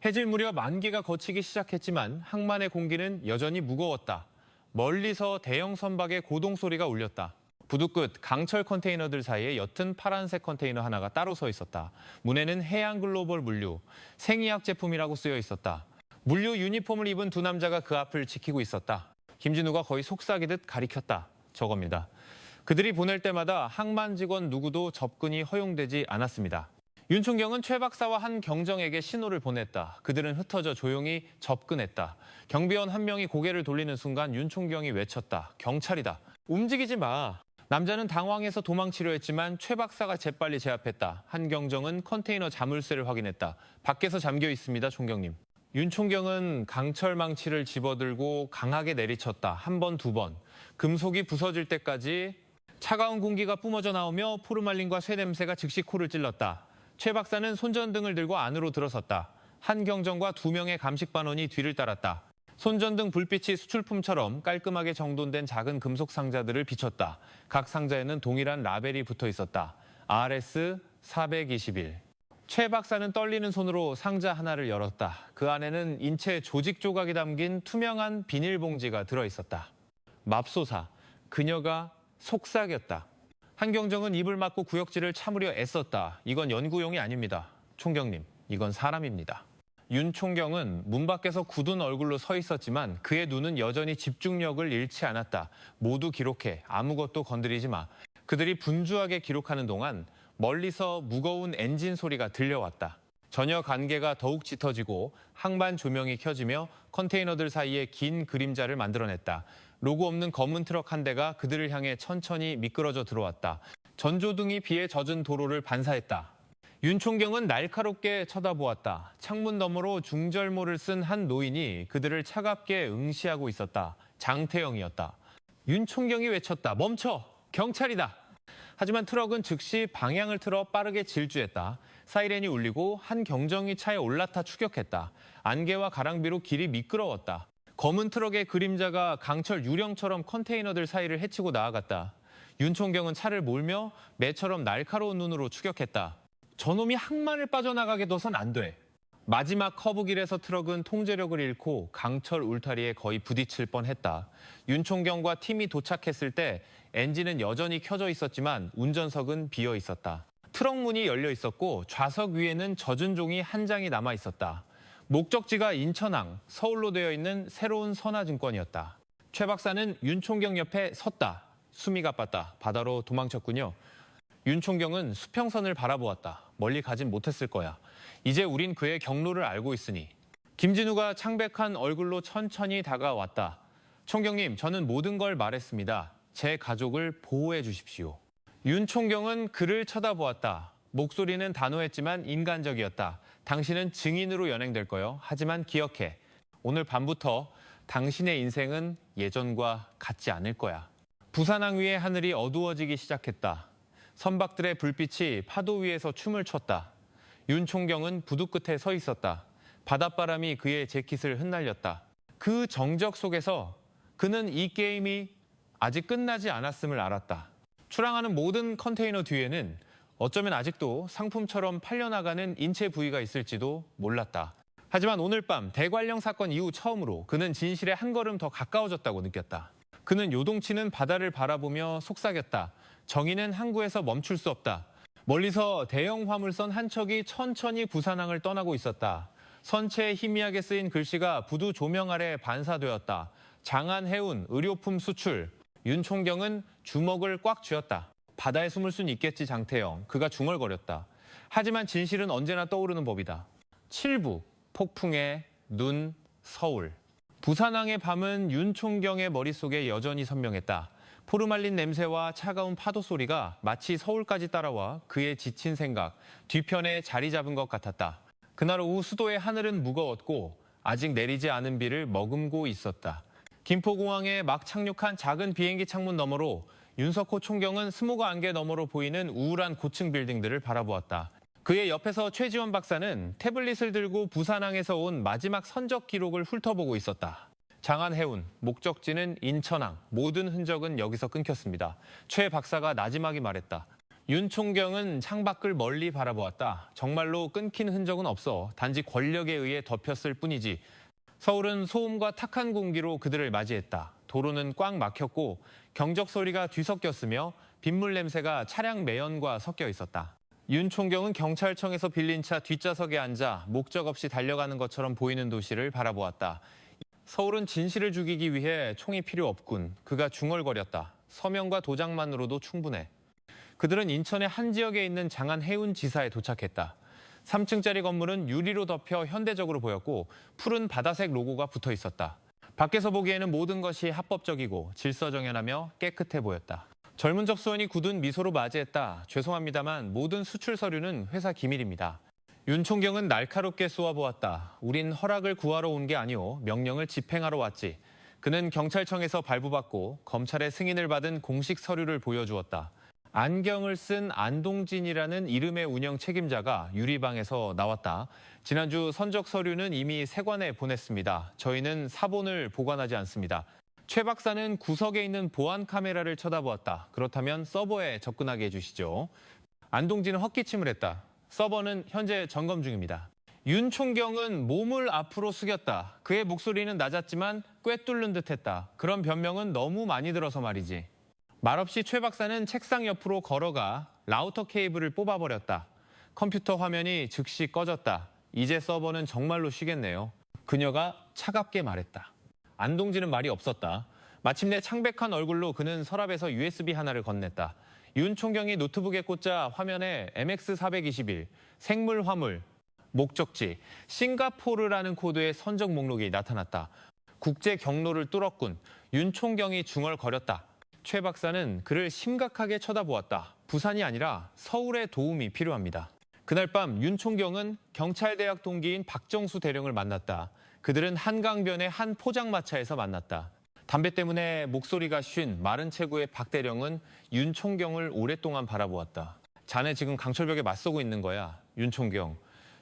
해질 무렵 안개가 걷히기 시작했지만 항만의 공기는 여전히 무거웠다. 멀리서 대형 선박의 고동 소리가 울렸다. 부두 끝 강철 컨테이너들 사이에 옅은 파란색 컨테이너 하나가 따로 서 있었다. 문에는 해양글로벌 물류, 생의학 제품이라고 쓰여 있었다. 물류 유니폼을 입은 두 남자가 그 앞을 지키고 있었다. 김진우가 거의 속삭이듯 가리켰다. 저겁니다. 그들이 보낼 때마다 항만 직원 누구도 접근이 허용되지 않았습니다. 윤총경은 최 박사와 한 경정에게 신호를 보냈다. 그들은 흩어져 조용히 접근했다. 경비원 한 명이 고개를 돌리는 순간 윤총경이 외쳤다. 경찰이다. 움직이지 마. 남자는 당황해서 도망치려 했지만 최 박사가 재빨리 제압했다. 한 경정은 컨테이너 자물쇠를 확인했다. 밖에서 잠겨 있습니다, 총경님. 윤 총경은 강철 망치를 집어들고 강하게 내리쳤다. 한 번, 두 번. 금속이 부서질 때까지 차가운 공기가 뿜어져 나오며 포르말린과 쇠 냄새가 즉시 코를 찔렀다. 최 박사는 손전등을 들고 안으로 들어섰다. 한 경정과 두 명의 감식반원이 뒤를 따랐다. 손전등 불빛이 수출품처럼 깔끔하게 정돈된 작은 금속 상자들을 비췄다. 각 상자에는 동일한 라벨이 붙어 있었다. RS-421. 최 박사는 떨리는 손으로 상자 하나를 열었다. 그 안에는 인체 조직 조각이 담긴 투명한 비닐봉지가 들어있었다. 맙소사, 그녀가 속삭였다. 한경정은 입을 막고 구역질을 참으려 애썼다. 이건 연구용이 아닙니다. 총경님, 이건 사람입니다. 윤 총경은 문 밖에서 굳은 얼굴로 서 있었지만 그의 눈은 여전히 집중력을 잃지 않았다. 모두 기록해. 아무것도 건드리지 마. 그들이 분주하게 기록하는 동안 멀리서 무거운 엔진 소리가 들려왔다. 전혀 관계가 더욱 짙어지고 항만 조명이 켜지며 컨테이너들 사이에 긴 그림자를 만들어냈다. 로고 없는 검은 트럭 한 대가 그들을 향해 천천히 미끄러져 들어왔다. 전조등이 비에 젖은 도로를 반사했다. 윤 총경은 날카롭게 쳐다보았다. 창문 너머로 중절모를 쓴 한 노인이 그들을 차갑게 응시하고 있었다. 장태영이었다. 윤 총경이 외쳤다. 멈춰! 경찰이다! 하지만 트럭은 즉시 방향을 틀어 빠르게 질주했다. 사이렌이 울리고 한 경정이 차에 올라타 추격했다. 안개와 가랑비로 길이 미끄러웠다. 검은 트럭의 그림자가 강철 유령처럼 컨테이너들 사이를 헤치고 나아갔다. 윤 총경은 차를 몰며 매처럼 날카로운 눈으로 추격했다. 저놈이 항만을 빠져나가게 둬선 안 돼. 마지막 커브길에서 트럭은 통제력을 잃고 강철 울타리에 거의 부딪힐 뻔했다. 윤 총경과 팀이 도착했을 때 엔진은 여전히 켜져 있었지만 운전석은 비어 있었다. 트럭 문이 열려 있었고 좌석 위에는 젖은 종이 한 장이 남아 있었다. 목적지가 인천항, 서울로 되어 있는 새로운 선화증권이었다. 최 박사는 윤 총경 옆에 섰다. 숨이 가빴다. 바다로 도망쳤군요. 윤 총경은 수평선을 바라보았다. 멀리 가진 못했을 거야. 이제 우린 그의 경로를 알고 있으니. 김진우가 창백한 얼굴로 천천히 다가왔다. 총경님, 저는 모든 걸 말했습니다. 제 가족을 보호해 주십시오. 윤 총경은 그를 쳐다보았다. 목소리는 단호했지만 인간적이었다. 당신은 증인으로 연행될 거요. 하지만 기억해. 오늘 밤부터 당신의 인생은 예전과 같지 않을 거야. 부산항 위의 하늘이 어두워지기 시작했다. 선박들의 불빛이 파도 위에서 춤을 췄다. 윤 총경은 부두 끝에 서 있었다. 바닷바람이 그의 재킷을 흩날렸다. 그 정적 속에서 그는 이 게임이 아직 끝나지 않았음을 알았다. 출항하는 모든 컨테이너 뒤에는 어쩌면 아직도 상품처럼 팔려나가는 인체 부위가 있을지도 몰랐다. 하지만 오늘 밤 대관령 사건 이후 처음으로 그는 진실에 한 걸음 더 가까워졌다고 느꼈다. 그는 요동치는 바다를 바라보며 속삭였다. 정의는 항구에서 멈출 수 없다. 멀리서 대형 화물선 한 척이 천천히 부산항을 떠나고 있었다. 선체에 희미하게 쓰인 글씨가 부두 조명 아래 반사되었다. 장안 해운, 의료품 수출. 윤 총경은 주먹을 꽉 쥐었다. 바다에 숨을 순 있겠지, 장태영. 그가 중얼거렸다. 하지만 진실은 언제나 떠오르는 법이다. 칠부, 폭풍의 눈, 서울. 부산항의 밤은 윤 총경의 머릿속에 여전히 선명했다. 포르말린 냄새와 차가운 파도 소리가 마치 서울까지 따라와 그의 지친 생각, 뒤편에 자리 잡은 것 같았다. 그날 오후 수도의 하늘은 무거웠고 아직 내리지 않은 비를 머금고 있었다. 김포공항에 막 착륙한 작은 비행기 창문 너머로 윤석호 총경은 스모그 안개 너머로 보이는 우울한 고층 빌딩들을 바라보았다. 그의 옆에서 최지원 박사는 태블릿을 들고 부산항에서 온 마지막 선적 기록을 훑어보고 있었다. 장안 해운, 목적지는 인천항, 모든 흔적은 여기서 끊겼습니다. 최 박사가 나지막이 말했다. 윤 총경은 창밖을 멀리 바라보았다. 정말로 끊긴 흔적은 없어. 단지 권력에 의해 덮였을 뿐이지. 서울은 소음과 탁한 공기로 그들을 맞이했다. 도로는 꽉 막혔고 경적 소리가 뒤섞였으며 빗물 냄새가 차량 매연과 섞여 있었다. 윤 총경은 경찰청에서 빌린 차 뒷좌석에 앉아 목적 없이 달려가는 것처럼 보이는 도시를 바라보았다. 서울은 진실을 죽이기 위해 총이 필요 없군. 그가 중얼거렸다. 서명과 도장만으로도 충분해. 그들은 인천의 한 지역에 있는 장안해운지사에 도착했다. 3층짜리 건물은 유리로 덮여 현대적으로 보였고 푸른 바다색 로고가 붙어 있었다. 밖에서 보기에는 모든 것이 합법적이고 질서정연하며 깨끗해 보였다. 젊은 접수원이 굳은 미소로 맞이했다. 죄송합니다만 모든 수출 서류는 회사 기밀입니다. 윤 총경은 날카롭게 쏘아보았다. 우린 허락을 구하러 온 게 아니오. 명령을 집행하러 왔지. 그는 경찰청에서 발부받고 검찰의 승인을 받은 공식 서류를 보여주었다. 안경을 쓴 안동진이라는 이름의 운영 책임자가 유리방에서 나왔다. 지난주 선적 서류는 이미 세관에 보냈습니다. 저희는 사본을 보관하지 않습니다. 최 박사는 구석에 있는 보안 카메라를 쳐다보았다. 그렇다면 서버에 접근하게 해주시죠. 안동진은 헛기침을 했다. 서버는 현재 점검 중입니다. 윤 총경은 몸을 앞으로 숙였다. 그의 목소리는 낮았지만 꿰뚫는 듯했다. 그런 변명은 너무 많이 들어서 말이지. 말없이 최 박사는 책상 옆으로 걸어가 라우터 케이블을 뽑아버렸다. 컴퓨터 화면이 즉시 꺼졌다. 이제 서버는 정말로 쉬겠네요. 그녀가 차갑게 말했다. 안동진은 말이 없었다. 마침내 창백한 얼굴로 그는 서랍에서 USB 하나를 건넸다. 윤 총경이 노트북에 꽂자 화면에 MX421, 생물 화물, 목적지, 싱가포르라는 코드의 선적 목록이 나타났다. 국제 경로를 뚫었군. 윤 총경이 중얼거렸다. 최 박사는 그를 심각하게 쳐다보았다. 부산이 아니라 서울의 도움이 필요합니다. 그날 밤 윤 총경은 경찰대학 동기인 박정수 대령을 만났다. 그들은 한강변의 한 포장마차에서 만났다. 담배 때문에 목소리가 쉰 마른 체구의 박 대령은 윤 총경을 오랫동안 바라보았다. 자네 지금 강철벽에 맞서고 있는 거야, 윤 총경.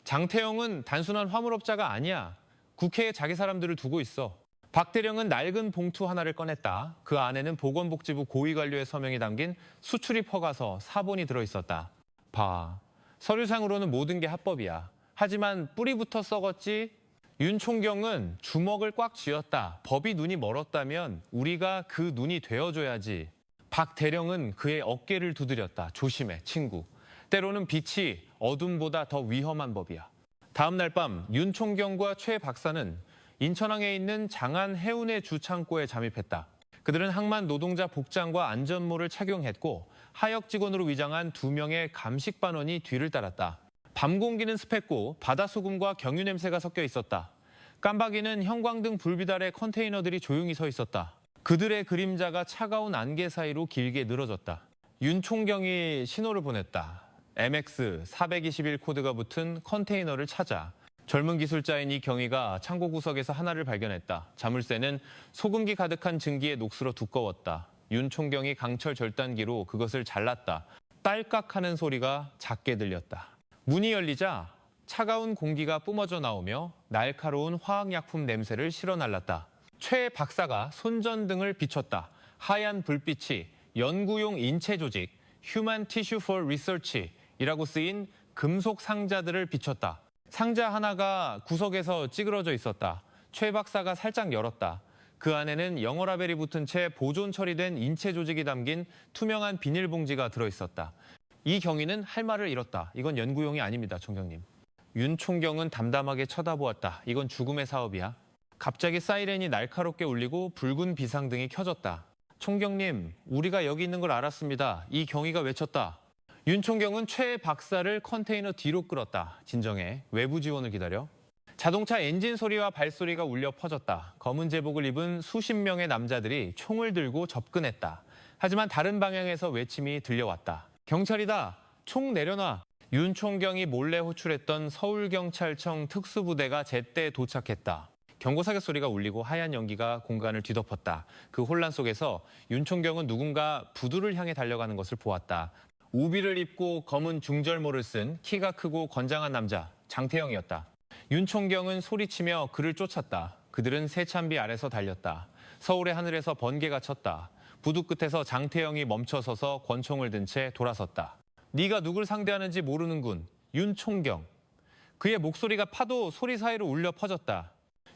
장태영은 단순한 화물업자가 아니야. 국회에 자기 사람들을 두고 있어. 박 대령은 낡은 봉투 하나를 꺼냈다. 그 안에는 보건복지부 고위관료의 서명이 담긴 수출입 허가서 사본이 들어있었다. 봐, 서류상으로는 모든 게 합법이야. 하지만 뿌리부터 썩었지. 윤 총경은 주먹을 꽉 쥐었다. 법이 눈이 멀었다면 우리가 그 눈이 되어줘야지. 박 대령은 그의 어깨를 두드렸다. 조심해, 친구. 때로는 빛이 어둠보다 더 위험한 법이야. 다음 날 밤 윤 총경과 최 박사는 인천항에 있는 장안해운의 주창고에 잠입했다. 그들은 항만 노동자 복장과 안전모를 착용했고 하역 직원으로 위장한 2명의 감식반원이 뒤를 따랐다. 밤 공기는 습했고 바다소금과 경유 냄새가 섞여 있었다. 깜박이는 형광등 불빛 아래 컨테이너들이 조용히 서 있었다. 그들의 그림자가 차가운 안개 사이로 길게 늘어졌다. 윤 총경이 신호를 보냈다. MX421 코드가 붙은 컨테이너를 찾아. 젊은 기술자인 이 경위가 창고 구석에서 하나를 발견했다. 자물쇠는 소금기 가득한 증기에 녹슬어 두꺼웠다. 윤 총경이 강철 절단기로 그것을 잘랐다. 딸깍하는 소리가 작게 들렸다. 문이 열리자 차가운 공기가 뿜어져 나오며 날카로운 화학약품 냄새를 실어날랐다. 최 박사가 손전등을 비췄다. 하얀 불빛이 연구용 인체 조직, Human Tissue for Research이라고 쓰인 금속 상자들을 비췄다. 상자 하나가 구석에서 찌그러져 있었다. 최 박사가 살짝 열었다. 그 안에는 영어 라벨이 붙은 채 보존 처리된 인체 조직이 담긴 투명한 비닐봉지가 들어있었다. 이 경위는 할 말을 잃었다. 이건 연구용이 아닙니다, 총경님. 윤 총경은 담담하게 쳐다보았다. 이건 죽음의 사업이야. 갑자기 사이렌이 날카롭게 울리고 붉은 비상등이 켜졌다. 총경님, 우리가 여기 있는 걸 알았습니다. 이 경위가 외쳤다. 윤 총경은 최 박사를 컨테이너 뒤로 끌었다. 진정해. 외부 지원을 기다려. 자동차 엔진 소리와 발소리가 울려 퍼졌다. 검은 제복을 입은 수십 명의 남자들이 총을 들고 접근했다. 하지만 다른 방향에서 외침이 들려왔다. 경찰이다. 총 내려놔. 윤 총경이 몰래 호출했던 서울경찰청 특수부대가 제때 도착했다. 경고사격 소리가 울리고 하얀 연기가 공간을 뒤덮었다. 그 혼란 속에서 윤 총경은 누군가 부두를 향해 달려가는 것을 보았다. 우비를 입고 검은 중절모를 쓴 키가 크고 건장한 남자, 장태영이었다. 윤 총경은 소리치며 그를 쫓았다. 그들은 세찬비 아래서 달렸다. 서울의 하늘에서 번개가 쳤다. 부두 끝에서 장태영이 멈춰서서 권총을 든 채 돌아섰다. 네가 누굴 상대하는지 모르는군. 윤 총경. 그의 목소리가 파도 소리 사이로 울려 퍼졌다.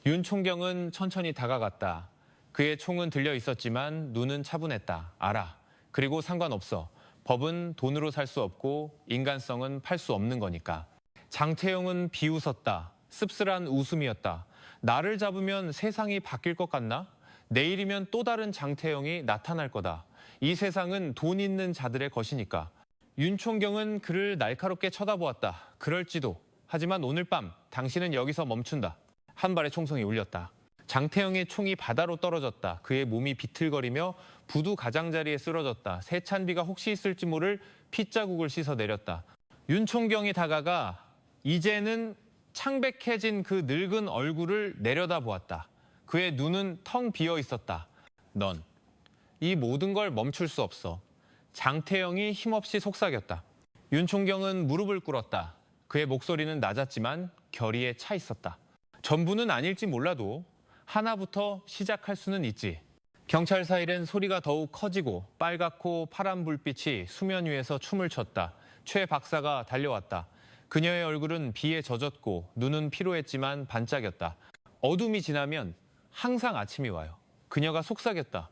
윤 총경은 천천히 다가갔다. 그의 총은 들려 있었지만 눈은 차분했다. 알아. 그리고 상관없어. 법은 돈으로 살 수 없고 인간성은 팔 수 없는 거니까. 장태영은 비웃었다. 씁쓸한 웃음이었다. 나를 잡으면 세상이 바뀔 것 같나? 내일이면 또 다른 장태영이 나타날 거다. 이 세상은 돈 있는 자들의 것이니까. 윤 총경은 그를 날카롭게 쳐다보았다. 그럴지도. 하지만 오늘 밤 당신은 여기서 멈춘다. 한 발의 총성이 울렸다. 장태영의 총이 바다로 떨어졌다. 그의 몸이 비틀거리며 부두 가장자리에 쓰러졌다. 세찬비가 혹시 있을지 모를 핏자국을 씻어내렸다. 윤 총경이 다가가 이제는 창백해진 그 늙은 얼굴을 내려다보았다. 그의 눈은 텅 비어 있었다. 넌 이 모든 걸 멈출 수 없어. 장태영이 힘없이 속삭였다. 윤 총경은 무릎을 꿇었다. 그의 목소리는 낮았지만 결의에 차 있었다. 전부는 아닐지 몰라도 하나부터 시작할 수는 있지. 경찰사 일엔 소리가 더욱 커지고 빨갛고 파란 불빛이 수면 위에서 춤을 췄다. 최 박사가 달려왔다. 그녀의 얼굴은 비에 젖었고 눈은 피로했지만 반짝였다. 어둠이 지나면 항상 아침이 와요. 그녀가 속삭였다.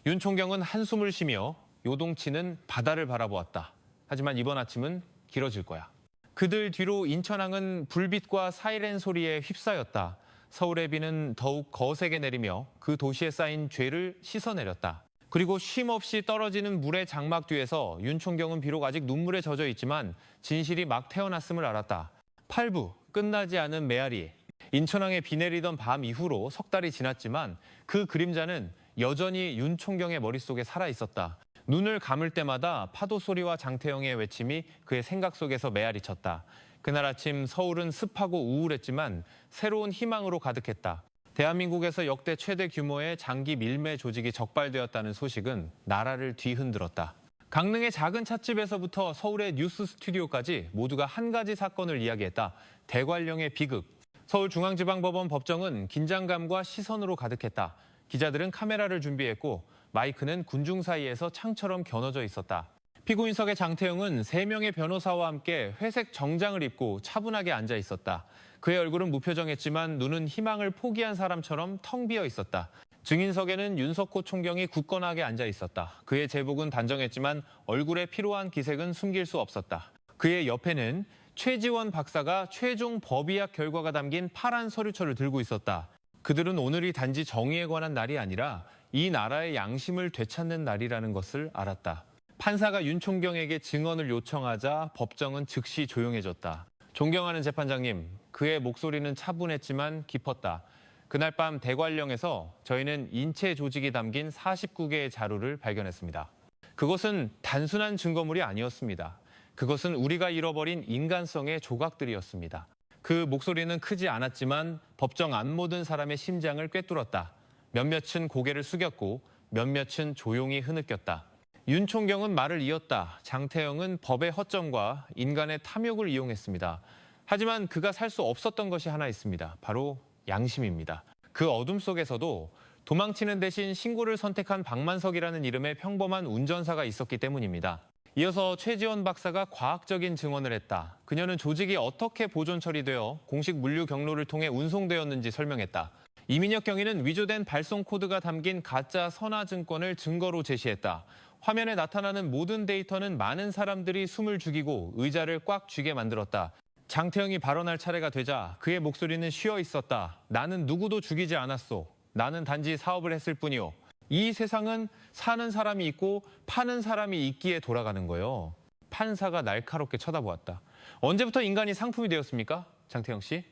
윤 총경은 한숨을 쉬며 요동치는 바다를 바라보았다. 하지만 이번 아침은 길어질 거야. 그들 뒤로 인천항은 불빛과 사이렌 소리에 휩싸였다. 서울의 비는 더욱 거세게 내리며 그 도시에 쌓인 죄를 씻어내렸다. 그리고 쉼없이 떨어지는 물의 장막 뒤에서 윤 총경은 비록 아직 눈물에 젖어 있지만 진실이 막 태어났음을 알았다. 8부, 끝나지 않은 메아리. 인천항에 비 내리던 밤 이후로 석 달이 지났지만 그 그림자는 여전히 윤 총경의 머릿속에 살아있었다. 눈을 감을 때마다 파도 소리와 장태영의 외침이 그의 생각 속에서 메아리쳤다. 그날 아침 서울은 습하고 우울했지만 새로운 희망으로 가득했다. 대한민국에서 역대 최대 규모의 장기 밀매 조직이 적발되었다는 소식은 나라를 뒤흔들었다. 강릉의 작은 찻집에서부터 서울의 뉴스 스튜디오까지 모두가 한 가지 사건을 이야기했다. 대관령의 비극. 서울중앙지방법원 법정은 긴장감과 시선으로 가득했다. 기자들은 카메라를 준비했고 마이크는 군중 사이에서 창처럼 겨눠져 있었다. 피고인석의 장태영은 3명의 변호사와 함께 회색 정장을 입고 차분하게 앉아 있었다. 그의 얼굴은 무표정했지만 눈은 희망을 포기한 사람처럼 텅 비어 있었다. 증인석에는 윤석호 총경이 굳건하게 앉아 있었다. 그의 제복은 단정했지만 얼굴에 피로한 기색은 숨길 수 없었다. 그의 옆에는 최지원 박사가 최종 법의학 결과가 담긴 파란 서류처를 들고 있었다. 그들은 오늘이 단지 정의에 관한 날이 아니라 이 나라의 양심을 되찾는 날이라는 것을 알았다. 판사가 윤 총경에게 증언을 요청하자 법정은 즉시 조용해졌다. 존경하는 재판장님, 그의 목소리는 차분했지만 깊었다. 그날 밤 대관령에서 저희는 인체 조직이 담긴 49개의 자루를 발견했습니다. 그것은 단순한 증거물이 아니었습니다. 그것은 우리가 잃어버린 인간성의 조각들이었습니다. 그 목소리는 크지 않았지만 법정 안 모든 사람의 심장을 꿰뚫었다. 몇몇은 고개를 숙였고 몇몇은 조용히 흐느꼈다. 윤 총경은 말을 이었다. 장태영은 법의 허점과 인간의 탐욕을 이용했습니다. 하지만 그가 살 수 없었던 것이 하나 있습니다. 바로 양심입니다. 그 어둠 속에서도 도망치는 대신 신고를 선택한 박만석이라는 이름의 평범한 운전사가 있었기 때문입니다. 이어서 최지원 박사가 과학적인 증언을 했다. 그녀는 조직이 어떻게 보존 처리되어 공식 물류 경로를 통해 운송되었는지 설명했다. 이민혁 경위는 위조된 발송 코드가 담긴 가짜 선화증권을 증거로 제시했다. 화면에 나타나는 모든 데이터는 많은 사람들이 숨을 죽이고 의자를 꽉 쥐게 만들었다. 장태영이 발언할 차례가 되자 그의 목소리는 쉬어 있었다. 나는 누구도 죽이지 않았소. 나는 단지 사업을 했을 뿐이오. 이 세상은 사는 사람이 있고 파는 사람이 있기에 돌아가는 거예요. 판사가 날카롭게 쳐다보았다. 언제부터 인간이 상품이 되었습니까? 장태영 씨?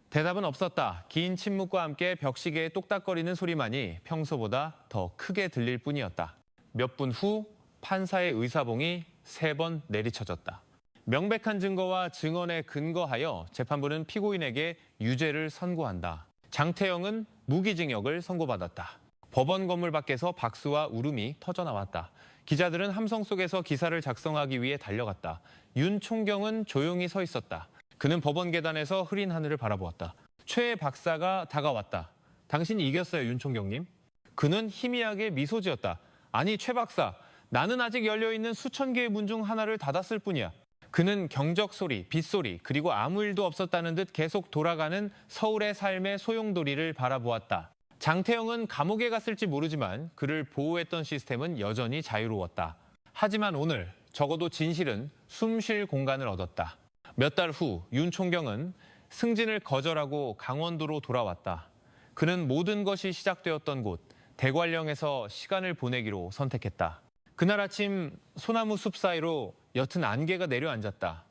대답은 없었다. 긴 침묵과 함께 벽시계의 똑딱거리는 소리만이 평소보다 더 크게 들릴 뿐이었다. 몇 분 후 판사의 의사봉이 3번 내리쳐졌다. 명백한 증거와 증언에 근거하여 재판부는 피고인에게 유죄를 선고한다. 장태영은 무기징역을 선고받았다. 법원 건물 밖에서 박수와 울음이 터져나왔다. 기자들은 함성 속에서 기사를 작성하기 위해 달려갔다. 윤 총경은 조용히 서 있었다. 그는 법원 계단에서 흐린 하늘을 바라보았다. 최 박사가 다가왔다. 당신이 이겼어요, 윤 총경님. 그는 희미하게 미소 지었다. 아니, 최 박사, 나는 아직 열려있는 수천 개의 문 중 하나를 닫았을 뿐이야. 그는 경적 소리, 빗소리, 그리고 아무 일도 없었다는 듯 계속 돌아가는 서울의 삶의 소용돌이를 바라보았다. 장태영은 감옥에 갔을지 모르지만 그를 보호했던 시스템은 여전히 자유로웠다. 하지만 오늘 적어도 진실은 숨 쉴 공간을 얻었다. 몇 달 후 윤 총경은 승진을 거절하고 강원도로 돌아왔다. 그는 모든 것이 시작되었던 곳 대관령에서 시간을 보내기로 선택했다. 그날 아침 소나무 숲 사이로 옅은 안개가 내려앉았다.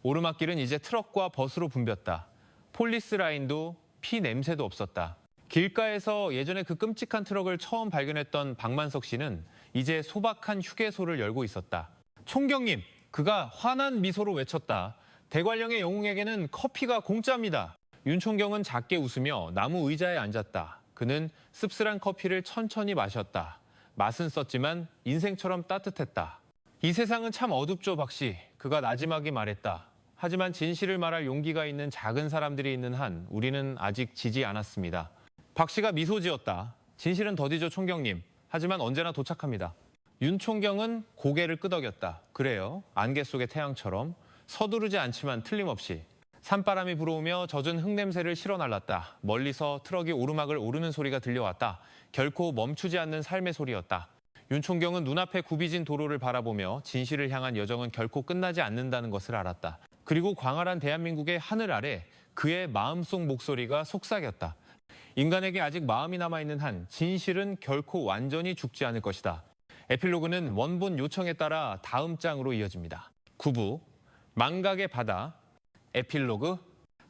오르막길은 이제 트럭과 버스로 붐볐다. 폴리스 라인도 피 냄새도 없었다. 길가에서 예전에 그 끔찍한 트럭을 처음 발견했던 박만석 씨는 이제 소박한 휴게소를 열고 있었다. 총경님, 그가 환한 미소로 외쳤다. 대관령의 영웅에게는 커피가 공짜입니다. 윤 총경은 작게 웃으며 나무 의자에 앉았다. 그는 씁쓸한 커피를 천천히 마셨다. 맛은 썼지만 인생처럼 따뜻했다. 이 세상은 참 어둡죠, 박 씨. 그가 나지막이 말했다. 하지만 진실을 말할 용기가 있는 작은 사람들이 있는 한 우리는 아직 지지 않았습니다. 박 씨가 미소 지었다. 진실은 더디죠, 총경님. 하지만 언제나 도착합니다. 윤 총경은 고개를 끄덕였다. 그래요, 안개 속의 태양처럼 서두르지 않지만 틀림없이. 산바람이 불어오며 젖은 흙냄새를 실어날랐다. 멀리서 트럭이 오르막을 오르는 소리가 들려왔다. 결코 멈추지 않는 삶의 소리였다. 윤 총경은 눈앞에 굽이진 도로를 바라보며 진실을 향한 여정은 결코 끝나지 않는다는 것을 알았다. 그리고 광활한 대한민국의 하늘 아래 그의 마음속 목소리가 속삭였다. 인간에게 아직 마음이 남아있는 한 진실은 결코 완전히 죽지 않을 것이다. 에필로그는 원본 요청에 따라 다음 장으로 이어집니다. 9부, 망각의 바다, 에필로그.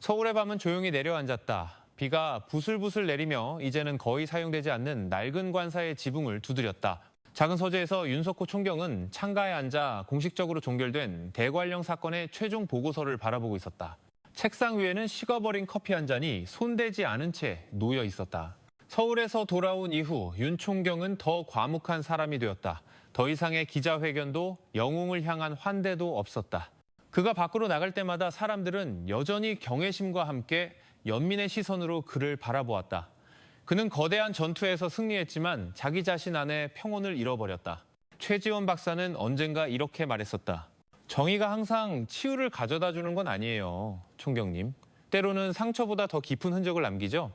서울의 밤은 조용히 내려앉았다. 비가 부슬부슬 내리며 이제는 거의 사용되지 않는 낡은 관사의 지붕을 두드렸다. 작은 서재에서 윤석호 총경은 창가에 앉아 공식적으로 종결된 대관령 사건의 최종 보고서를 바라보고 있었다. 책상 위에는 식어버린 커피 한 잔이 손대지 않은 채 놓여 있었다. 서울에서 돌아온 이후 윤 총경은 더 과묵한 사람이 되었다. 더 이상의 기자회견도 영웅을 향한 환대도 없었다. 그가 밖으로 나갈 때마다 사람들은 여전히 경외심과 함께 연민의 시선으로 그를 바라보았다. 그는 거대한 전투에서 승리했지만 자기 자신 안에 평온을 잃어버렸다. 최지원 박사는 언젠가 이렇게 말했었다. 정의가 항상 치유를 가져다 주는 건 아니에요, 총경님. 때로는 상처보다 더 깊은 흔적을 남기죠.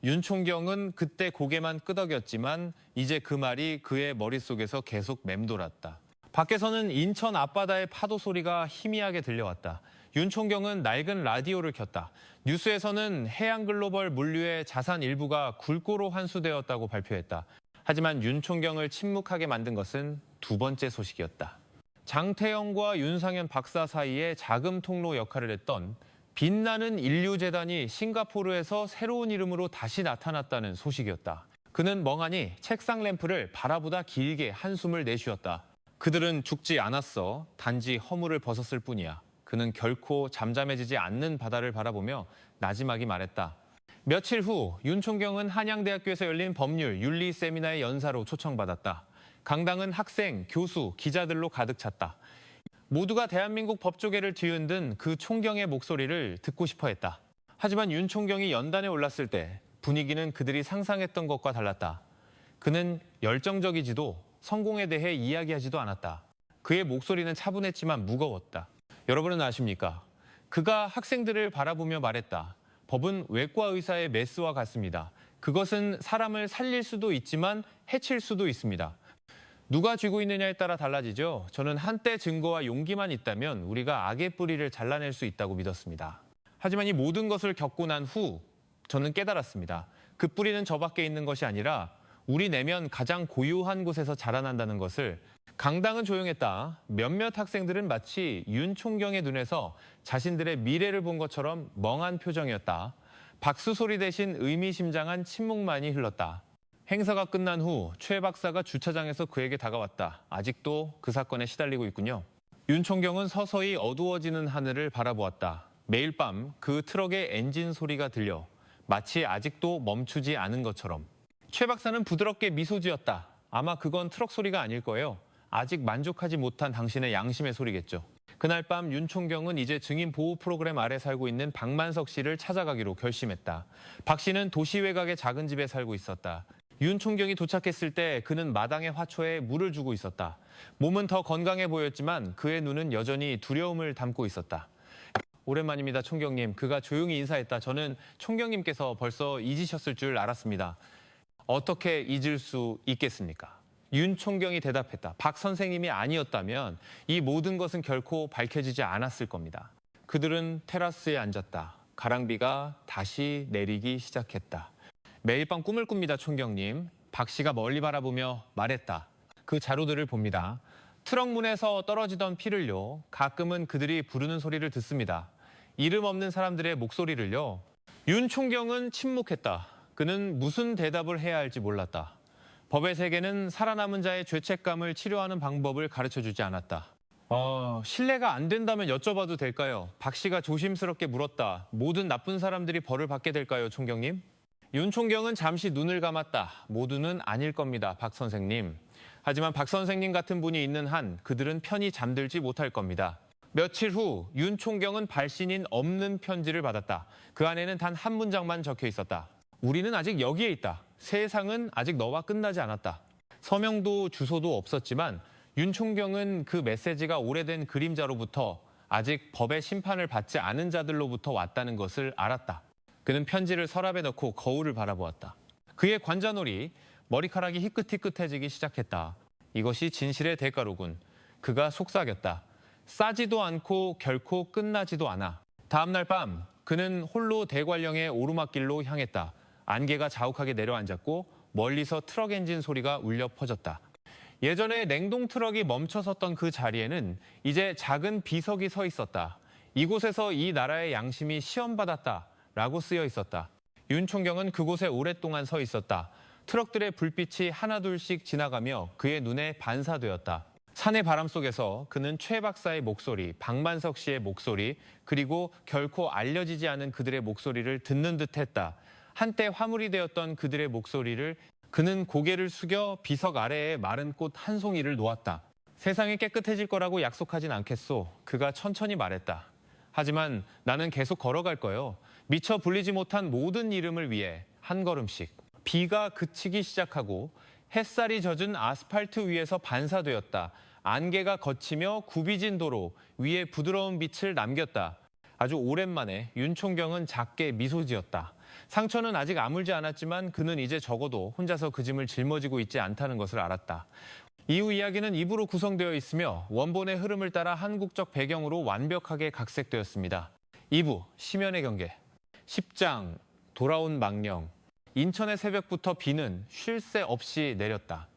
윤 총경은 그때 고개만 끄덕였지만 이제 그 말이 그의 머릿속에서 계속 맴돌았다. 밖에서는 인천 앞바다의 파도 소리가 희미하게 들려왔다. 윤 총경은 낡은 라디오를 켰다. 뉴스에서는 해양글로벌 물류의 자산 일부가 굴고로 환수되었다고 발표했다. 하지만 윤 총경을 침묵하게 만든 것은 두 번째 소식이었다. 장태영과 윤상현 박사 사이에 자금 통로 역할을 했던 빛나는 인류재단이 싱가포르에서 새로운 이름으로 다시 나타났다는 소식이었다. 그는 멍하니 책상 램프를 바라보다 길게 한숨을 내쉬었다. 그들은 죽지 않았어. 단지 허물을 벗었을 뿐이야. 그는 결코 잠잠해지지 않는 바다를 바라보며 나지막이 말했다. 며칠 후 윤 총경은 한양대학교에서 열린 법률 윤리 세미나의 연사로 초청받았다. 강당은 학생, 교수, 기자들로 가득 찼다. 모두가 대한민국 법조계를 뒤흔든 그 총경의 목소리를 듣고 싶어 했다. 하지만 윤 총경이 연단에 올랐을 때 분위기는 그들이 상상했던 것과 달랐다. 그는 열정적이지도 성공에 대해 이야기하지도 않았다. 그의 목소리는 차분했지만 무거웠다. 여러분은 아십니까? 그가 학생들을 바라보며 말했다. 법은 외과 의사의 메스와 같습니다. 그것은 사람을 살릴 수도 있지만 해칠 수도 있습니다. 누가 쥐고 있느냐에 따라 달라지죠. 저는 한때 증거와 용기만 있다면 우리가 악의 뿌리를 잘라낼 수 있다고 믿었습니다. 하지만 이 모든 것을 겪고 난 후 저는 깨달았습니다. 그 뿌리는 저 밖에 있는 것이 아니라 우리 내면 가장 고요한 곳에서 자라난다는 것을. 강당은 조용했다. 몇몇 학생들은 마치 윤 총경의 눈에서 자신들의 미래를 본 것처럼 멍한 표정이었다. 박수 소리 대신 의미심장한 침묵만이 흘렀다. 행사가 끝난 후 최 박사가 주차장에서 그에게 다가왔다. 아직도 그 사건에 시달리고 있군요. 윤 총경은 서서히 어두워지는 하늘을 바라보았다. 매일 밤 그 트럭의 엔진 소리가 들려 마치 아직도 멈추지 않은 것처럼. 최 박사는 부드럽게 미소 지었다. 아마 그건 트럭 소리가 아닐 거예요. 아직 만족하지 못한 당신의 양심의 소리겠죠. 그날 밤 윤 총경은 이제 증인 보호 프로그램 아래 살고 있는 박만석 씨를 찾아가기로 결심했다. 박 씨는 도시 외곽의 작은 집에 살고 있었다. 윤 총경이 도착했을 때 그는 마당의 화초에 물을 주고 있었다. 몸은 더 건강해 보였지만 그의 눈은 여전히 두려움을 담고 있었다. 오랜만입니다, 총경님. 그가 조용히 인사했다. 저는 총경님께서 벌써 잊으셨을 줄 알았습니다. 어떻게 잊을 수 있겠습니까? 윤 총경이 대답했다. 박 선생님이 아니었다면 이 모든 것은 결코 밝혀지지 않았을 겁니다. 그들은 테라스에 앉았다. 가랑비가 다시 내리기 시작했다. 매일 밤 꿈을 꿉니다, 총경님. 박 씨가 멀리 바라보며 말했다. 그 자루들을 봅니다. 트럭 문에서 떨어지던 피를요. 가끔은 그들이 부르는 소리를 듣습니다. 이름 없는 사람들의 목소리를요. 윤 총경은 침묵했다. 그는 무슨 대답을 해야 할지 몰랐다. 법의 세계는 살아남은 자의 죄책감을 치료하는 방법을 가르쳐주지 않았다. 실례가 안 된다면 여쭤봐도 될까요? 박 씨가 조심스럽게 물었다. 모든 나쁜 사람들이 벌을 받게 될까요, 총경님? 윤 총경은 잠시 눈을 감았다. 모두는 아닐 겁니다, 박 선생님. 하지만 박 선생님 같은 분이 있는 한 그들은 편히 잠들지 못할 겁니다. 며칠 후 윤 총경은 발신인 없는 편지를 받았다. 그 안에는 단 한 문장만 적혀 있었다. 우리는 아직 여기에 있다. 세상은 아직 너와 끝나지 않았다. 서명도 주소도 없었지만 윤 총경은 그 메시지가 오래된 그림자로부터 아직 법의 심판을 받지 않은 자들로부터 왔다는 것을 알았다. 그는 편지를 서랍에 넣고 거울을 바라보았다. 그의 관자놀이 머리카락이 희끗희끗해지기 시작했다. 이것이 진실의 대가로군. 그가 속삭였다. 싸지도 않고 결코 끝나지도 않아. 다음 날 밤 그는 홀로 대관령의 오르막길로 향했다. 안개가 자욱하게 내려앉았고 멀리서 트럭 엔진 소리가 울려 퍼졌다. 예전에 냉동 트럭이 멈춰 섰던 그 자리에는 이제 작은 비석이 서 있었다. 이곳에서 이 나라의 양심이 시험받았다라고 쓰여 있었다. 윤 총경은 그곳에 오랫동안 서 있었다. 트럭들의 불빛이 하나둘씩 지나가며 그의 눈에 반사되었다. 산의 바람 속에서 그는 최 박사의 목소리, 박만석 씨의 목소리, 그리고 결코 알려지지 않은 그들의 목소리를 듣는 듯했다. 한때 화물이 되었던 그들의 목소리를 그는 고개를 숙여 비석 아래에 마른 꽃 한 송이를 놓았다. 세상이 깨끗해질 거라고 약속하진 않겠소. 그가 천천히 말했다. 하지만 나는 계속 걸어갈 거요. 미처 불리지 못한 모든 이름을 위해 한 걸음씩. 비가 그치기 시작하고 햇살이 젖은 아스팔트 위에서 반사되었다. 안개가 걷히며 굽이진 도로 위에 부드러운 빛을 남겼다. 아주 오랜만에 윤 총경은 작게 미소 지었다. 상처는 아직 아물지 않았지만 그는 이제 적어도 혼자서 그 짐을 짊어지고 있지 않다는 것을 알았다. 이후 이야기는 2부로 구성되어 있으며 원본의 흐름을 따라 한국적 배경으로 완벽하게 각색되었습니다. 2부, 심연의 경계. 10장, 돌아온 망령. 인천의 새벽부터 비는 쉴 새 없이 내렸다.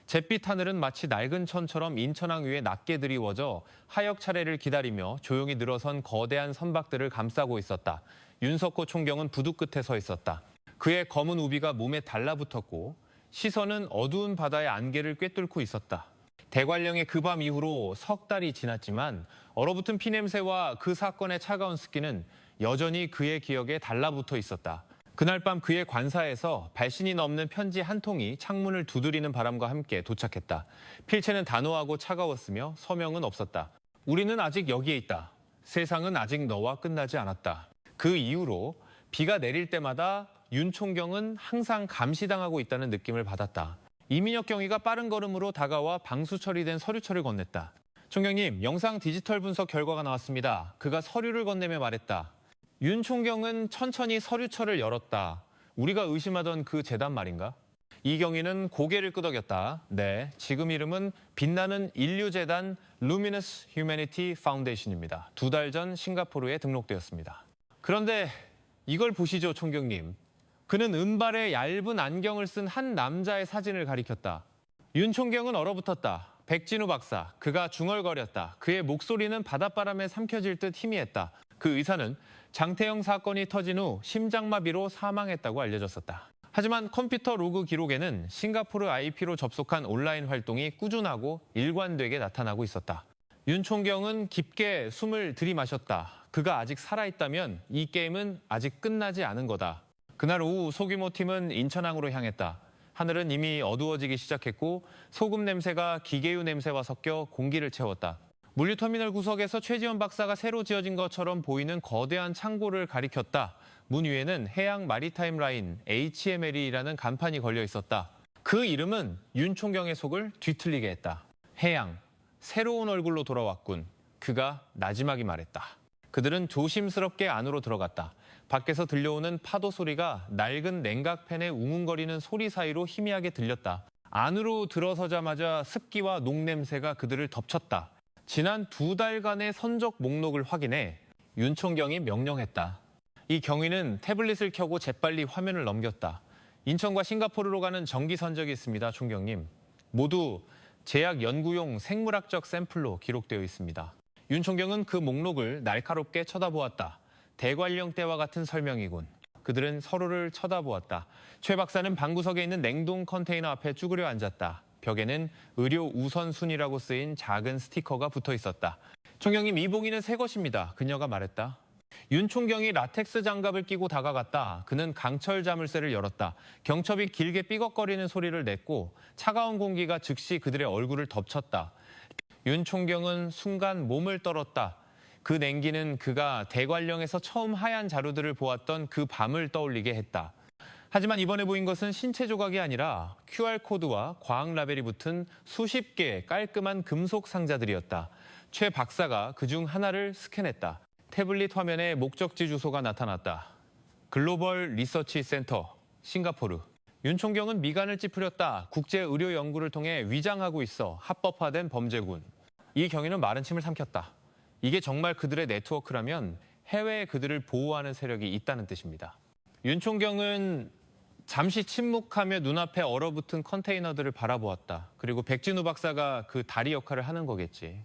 잿빛 하늘은 마치 낡은 천처럼 인천항 위에 낮게 드리워져 하역 차례를 기다리며 조용히 늘어선 거대한 선박들을 감싸고 있었다. 윤석호 총경은 부두 끝에 서 있었다. 그의 검은 우비가 몸에 달라붙었고 시선은 어두운 바다의 안개를 꿰뚫고 있었다. 대관령의 그 밤 이후로 석 달이 지났지만 얼어붙은 피냄새와 그 사건의 차가운 습기는 여전히 그의 기억에 달라붙어 있었다. 그날 밤 그의 관사에서 발신이 넘는 편지 한 통이 창문을 두드리는 바람과 함께 도착했다. 필체는 단호하고 차가웠으며 서명은 없었다. 우리는 아직 여기에 있다. 세상은 아직 너와 끝나지 않았다. 그 이후로 비가 내릴 때마다 윤 총경은 항상 감시당하고 있다는 느낌을 받았다. 이민혁 경위가 빠른 걸음으로 다가와 방수 처리된 서류철을 건넸다. 총경님, 영상 디지털 분석 결과가 나왔습니다. 그가 서류를 건네며 말했다. 윤 총경은 천천히 서류철을 열었다. 우리가 의심하던 그 재단 말인가? 이경희는 고개를 끄덕였다. 네, 지금 이름은 빛나는 인류재단 Luminous Humanity Foundation입니다. 2달 전 싱가포르에 등록되었습니다. 그런데 이걸 보시죠, 총경님. 그는 은발에 얇은 안경을 쓴 한 남자의 사진을 가리켰다. 윤 총경은 얼어붙었다. 백진우 박사, 그가 중얼거렸다. 그의 목소리는 바닷바람에 삼켜질 듯 희미했다. 그 의사는 장태영 사건이 터진 후 심장마비로 사망했다고 알려졌었다. 하지만 컴퓨터 로그 기록에는 싱가포르 IP로 접속한 온라인 활동이 꾸준하고 일관되게 나타나고 있었다. 윤 총경은 깊게 숨을 들이마셨다. 그가 아직 살아있다면 이 게임은 아직 끝나지 않은 거다. 그날 오후 소규모 팀은 인천항으로 향했다. 하늘은 이미 어두워지기 시작했고 소금 냄새가 기계유 냄새와 섞여 공기를 채웠다. 물류터미널 구석에서 최지원 박사가 새로 지어진 것처럼 보이는 거대한 창고를 가리켰다. 문 위에는 해양 마리타임 라인 HML이라는 간판이 걸려 있었다. 그 이름은 윤 총경의 속을 뒤틀리게 했다. 해양, 새로운 얼굴로 돌아왔군. 그가 나지막이 말했다. 그들은 조심스럽게 안으로 들어갔다. 밖에서 들려오는 파도 소리가 낡은 냉각팬의 웅웅거리는 소리 사이로 희미하게 들렸다. 안으로 들어서자마자 습기와 녹냄새가 그들을 덮쳤다. 지난 2달간의 선적 목록을 확인해 윤 총경이 명령했다. 이 경위는 태블릿을 켜고 재빨리 화면을 넘겼다. 인천과 싱가포르로 가는 정기 선적이 있습니다, 총경님. 모두 제약 연구용 생물학적 샘플로 기록되어 있습니다. 윤 총경은 그 목록을 날카롭게 쳐다보았다. 대관령 때와 같은 설명이군. 그들은 서로를 쳐다보았다. 최 박사는 방구석에 있는 냉동 컨테이너 앞에 쭈그려 앉았다. 벽에는 의료 우선순위라고 쓰인 작은 스티커가 붙어 있었다. 총경님, 이 봉이는 새 것입니다. 그녀가 말했다. 윤 총경이 라텍스 장갑을 끼고 다가갔다. 그는 강철 자물쇠를 열었다. 경첩이 길게 삐걱거리는 소리를 냈고 차가운 공기가 즉시 그들의 얼굴을 덮쳤다. 윤 총경은 순간 몸을 떨었다. 그 냉기는 그가 대관령에서 처음 하얀 자루들을 보았던 그 밤을 떠올리게 했다. 하지만 이번에 보인 것은 신체 조각이 아니라 QR코드와 과학 라벨이 붙은 수십 개의 깔끔한 금속 상자들이었다. 최 박사가 그중 하나를 스캔했다. 태블릿 화면에 목적지 주소가 나타났다. 글로벌 리서치 센터, 싱가포르. 윤 총경은 미간을 찌푸렸다. 국제 의료 연구를 통해 위장하고 있어. 합법화된 범죄군. 이 경위는 마른 침을 삼켰다. 이게 정말 그들의 네트워크라면 해외에 그들을 보호하는 세력이 있다는 뜻입니다. 윤 총경은 잠시 침묵하며 눈앞에 얼어붙은 컨테이너들을 바라보았다. 그리고 백진우 박사가 그 다리 역할을 하는 거겠지.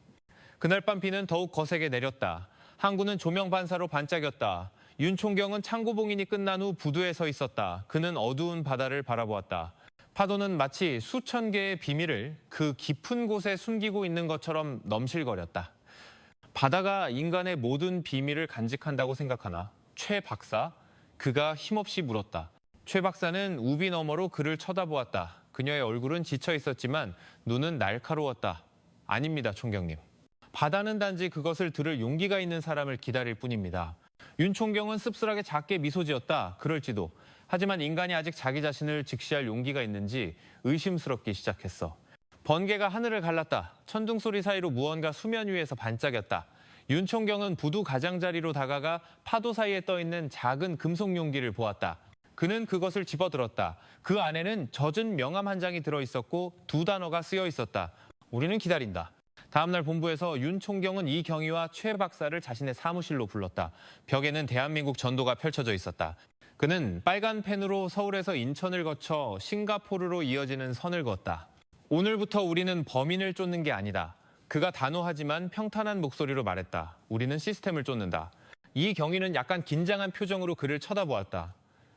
그날 밤 비는 더욱 거세게 내렸다. 항구는 조명 반사로 반짝였다. 윤 총경은 창고봉인이 끝난 후 부두에 서 있었다. 그는 어두운 바다를 바라보았다. 파도는 마치 수천 개의 비밀을 그 깊은 곳에 숨기고 있는 것처럼 넘실거렸다. 바다가 인간의 모든 비밀을 간직한다고 생각하나? 최 박사? 그가 힘없이 물었다. 최 박사는 우비 너머로 그를 쳐다보았다. 그녀의 얼굴은 지쳐 있었지만 눈은 날카로웠다. 아닙니다, 총경님. 바다는 단지 그것을 들을 용기가 있는 사람을 기다릴 뿐입니다. 윤 총경은 씁쓸하게 작게 미소 지었다. 그럴지도. 하지만 인간이 아직 자기 자신을 직시할 용기가 있는지 의심스럽기 시작했어. 번개가 하늘을 갈랐다. 천둥 소리 사이로 무언가 수면 위에서 반짝였다. 윤 총경은 부두 가장자리로 다가가 파도 사이에 떠있는 작은 금속 용기를 보았다. 그는 그것을 집어들었다. 그 안에는 젖은 명함 한 장이 들어있었고 2단어가 쓰여 있었다. 우리는 기다린다. 다음날 본부에서 윤 총경은 이 경위와 최 박사를 자신의 사무실로 불렀다. 벽에는 대한민국 전도가 펼쳐져 있었다. 그는 빨간 펜으로 서울에서 인천을 거쳐 싱가포르로 이어지는 선을 그었다. 오늘부터 우리는 범인을 쫓는 게 아니다. 그가 단호하지만 평탄한 목소리로 말했다. 우리는 시스템을 쫓는다. 이 경위는 약간 긴장한 표정으로 그를 쳐다보았다.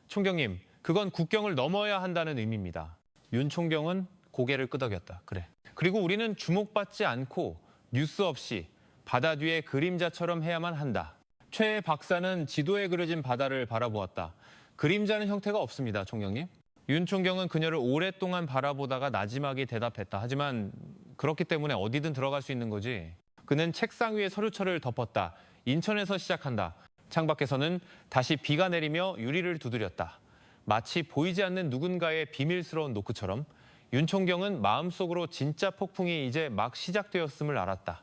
총경님, 그건 국경을 넘어야 한다는 의미입니다. 윤 총경은 고개를 끄덕였다. 그래. 그리고 우리는 주목받지 않고 뉴스 없이 바다 뒤에 그림자처럼 해야만 한다. 최 박사는 지도에 그려진 바다를 바라보았다. 그림자는 형태가 없습니다, 총경님. 윤 총경은 그녀를 오랫동안 바라보다가 나지막이 대답했다. 하지만 그렇기 때문에 어디든 들어갈 수 있는 거지. 그는 책상 위에 서류철을 덮었다. 인천에서 시작한다. 창밖에서는 다시 비가 내리며 유리를 두드렸다. 마치 보이지 않는 누군가의 비밀스러운 노크처럼 윤 총경은 마음속으로 진짜 폭풍이 이제 막 시작되었음을 알았다.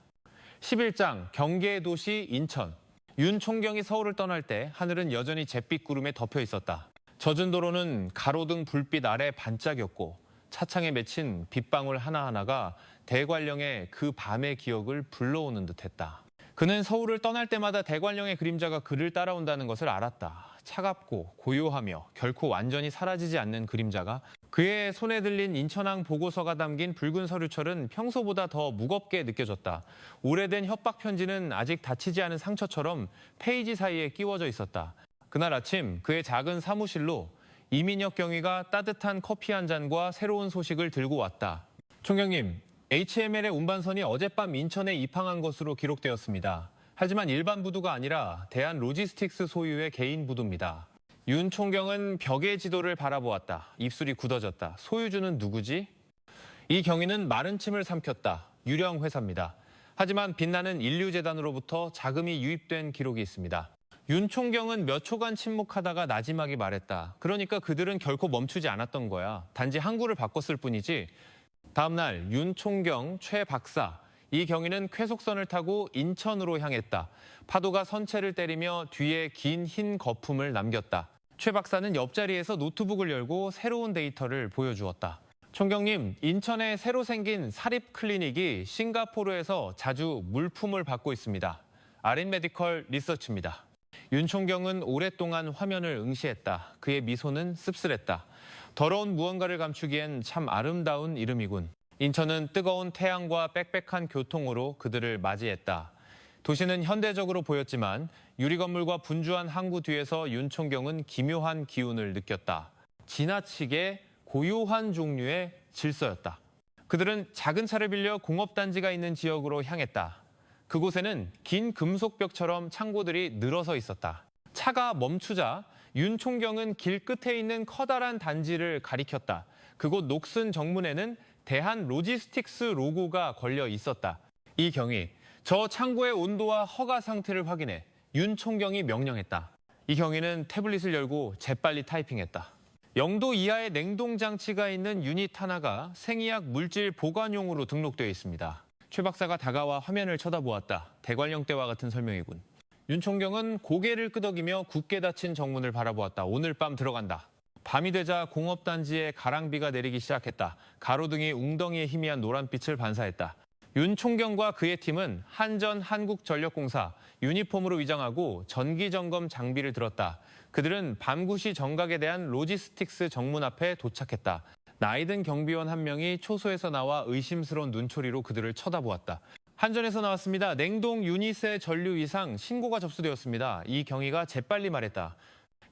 11장 경계의 도시 인천. 윤 총경이 서울을 떠날 때 하늘은 여전히 잿빛 구름에 덮여 있었다. 젖은 도로는 가로등 불빛 아래 반짝였고 차창에 맺힌 빗방울 하나하나가 대관령의 그 밤의 기억을 불러오는 듯했다. 그는 서울을 떠날 때마다 대관령의 그림자가 그를 따라온다는 것을 알았다. 차갑고 고요하며 결코 완전히 사라지지 않는 그림자가 그의 손에 들린 인천항 보고서가 담긴 붉은 서류철은 평소보다 더 무겁게 느껴졌다. 오래된 협박 편지는 아직 닫히지 않은 상처처럼 페이지 사이에 끼워져 있었다. 그날 아침 그의 작은 사무실로 이민혁 경위가 따뜻한 커피 한 잔과 새로운 소식을 들고 왔다. 총경님, HML의 운반선이 어젯밤 인천에 입항한 것으로 기록되었습니다. 하지만 일반 부두가 아니라 대한 로지스틱스 소유의 개인 부두입니다. 윤 총경은 벽의 지도를 바라보았다. 입술이 굳어졌다. 소유주는 누구지? 이 경위는 마른 침을 삼켰다. 유령 회사입니다. 하지만 빛나는 인류재단으로부터 자금이 유입된 기록이 있습니다. 윤 총경은 몇 초간 침묵하다가 나지막이 말했다. 그러니까 그들은 결코 멈추지 않았던 거야. 단지 항구를 바꿨을 뿐이지. 다음 날 윤 총경, 최 박사, 이 경위는 쾌속선을 타고 인천으로 향했다. 파도가 선체를 때리며 뒤에 긴 흰 거품을 남겼다. 최 박사는 옆자리에서 노트북을 열고 새로운 데이터를 보여주었다. 총경님, 인천에 새로 생긴 사립 클리닉이 싱가포르에서 자주 물품을 받고 있습니다. 아린메디컬 리서치입니다. 윤 총경은 오랫동안 화면을 응시했다. 그의 미소는 씁쓸했다. 더러운 무언가를 감추기엔 참 아름다운 이름이군. 인천은 뜨거운 태양과 빽빽한 교통으로 그들을 맞이했다. 도시는 현대적으로 보였지만 유리 건물과 분주한 항구 뒤에서 윤 총경은 기묘한 기운을 느꼈다. 지나치게 고요한 종류의 질서였다. 그들은 작은 차를 빌려 공업단지가 있는 지역으로 향했다. 그곳에는 긴 금속벽처럼 창고들이 늘어서 있었다. 차가 멈추자 윤 총경은 길 끝에 있는 커다란 단지를 가리켰다. 그곳 녹슨 정문에는 대한 로지스틱스 로고가 걸려 있었다. 이 경위, 저 창고의 온도와 허가 상태를 확인해. 윤 총경이 명령했다. 이 경위는 태블릿을 열고 재빨리 타이핑했다. 0도 이하의 냉동 장치가 있는 유닛 하나가 생의학 물질 보관용으로 등록되어 있습니다. 최 박사가 다가와 화면을 쳐다보았다. 대관령 때와 같은 설명이군. 윤 총경은 고개를 끄덕이며 굳게 닫힌 정문을 바라보았다. 오늘 밤 들어간다. 밤이 되자 공업단지에 가랑비가 내리기 시작했다. 가로등이 웅덩이에 희미한 노란빛을 반사했다. 윤 총경과 그의 팀은 한전 한국전력공사 유니폼으로 위장하고 전기점검 장비를 들었다. 그들은 밤구시 정각에 대한 로지스틱스 정문 앞에 도착했다. 나이든 경비원 한 명이 초소에서 나와 의심스러운 눈초리로 그들을 쳐다보았다. 한전에서 나왔습니다. 냉동 유닛의 전류 이상 신고가 접수되었습니다. 이 경위가 재빨리 말했다.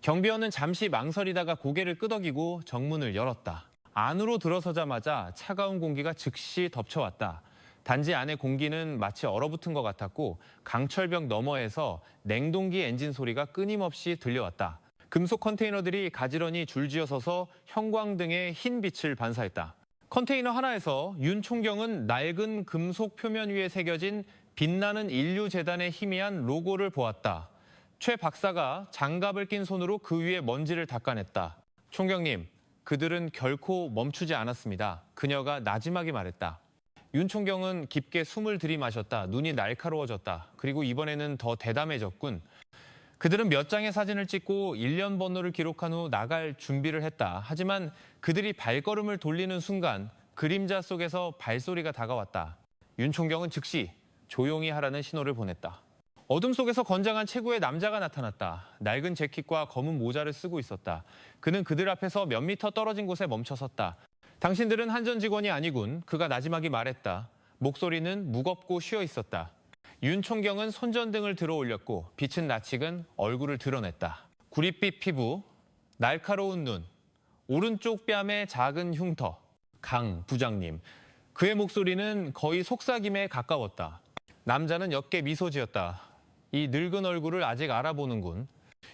경비원은 잠시 망설이다가 고개를 끄덕이고 정문을 열었다. 안으로 들어서자마자 차가운 공기가 즉시 덮쳐왔다. 단지 안의 공기는 마치 얼어붙은 것 같았고 강철벽 너머에서 냉동기 엔진 소리가 끊임없이 들려왔다. 금속 컨테이너들이 가지런히 줄지어 서서 형광등의 흰 빛을 반사했다. 컨테이너 하나에서 윤 총경은 낡은 금속 표면 위에 새겨진 빛나는 인류재단의 희미한 로고를 보았다. 최 박사가 장갑을 낀 손으로 그 위에 먼지를 닦아냈다. 총경님, 그들은 결코 멈추지 않았습니다. 그녀가 나지막이 말했다. 윤 총경은 깊게 숨을 들이마셨다. 눈이 날카로워졌다. 그리고 이번에는 더 대담해졌군. 그들은 몇 장의 사진을 찍고 일련 번호를 기록한 후 나갈 준비를 했다. 하지만 그들이 발걸음을 돌리는 순간 그림자 속에서 발소리가 다가왔다. 윤 총경은 즉시 조용히 하라는 신호를 보냈다. 어둠 속에서 건장한 체구의 남자가 나타났다. 낡은 재킷과 검은 모자를 쓰고 있었다. 그는 그들 앞에서 몇 미터 떨어진 곳에 멈춰 섰다. 당신들은 한전 직원이 아니군. 그가 나지막이 말했다. 목소리는 무겁고 쉬어 있었다. 윤 총경은 손전등을 들어 올렸고 빛은 낯익은 얼굴을 드러냈다. 구릿빛 피부, 날카로운 눈, 오른쪽 뺨에 작은 흉터. 강 부장님. 그의 목소리는 거의 속삭임에 가까웠다. 남자는 옅게 미소 지었다. 이 늙은 얼굴을 아직 알아보는군.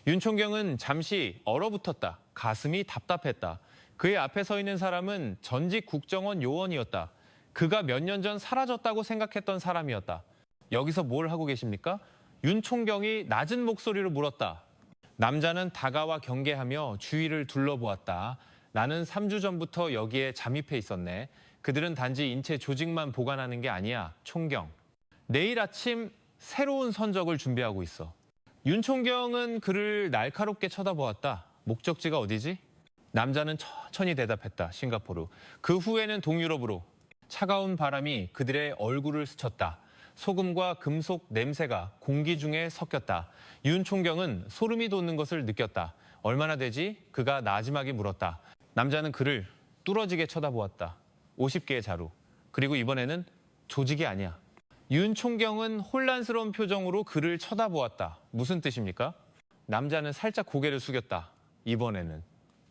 윤 총경은 잠시 얼어붙었다. 가슴이 답답했다. 그의 앞에 서 있는 사람은 전직 국정원 요원이었다. 그가 몇 년 전 사라졌다고 생각했던 사람이었다. 여기서 뭘 하고 계십니까? 윤 총경이 낮은 목소리로 물었다. 남자는 다가와 경계하며 주위를 둘러보았다. 나는 3주 전부터 여기에 잠입해 있었네. 그들은 단지 인체 조직만 보관하는 게 아니야, 총경. 내일 아침 새로운 선적을 준비하고 있어. 윤 총경은 그를 날카롭게 쳐다보았다. 목적지가 어디지? 남자는 천천히 대답했다. 싱가포르. 그 후에는 동유럽으로. 차가운 바람이 그들의 얼굴을 스쳤다. 소금과 금속 냄새가 공기 중에 섞였다. 윤 총경은 소름이 돋는 것을 느꼈다. 얼마나 되지? 그가 나지막이 물었다. 남자는 그를 뚫어지게 쳐다보았다. 50개의 자루. 그리고 이번에는 조직이 아니야. 윤 총경은 혼란스러운 표정으로 그를 쳐다보았다. 무슨 뜻입니까? 남자는 살짝 고개를 숙였다. 이번에는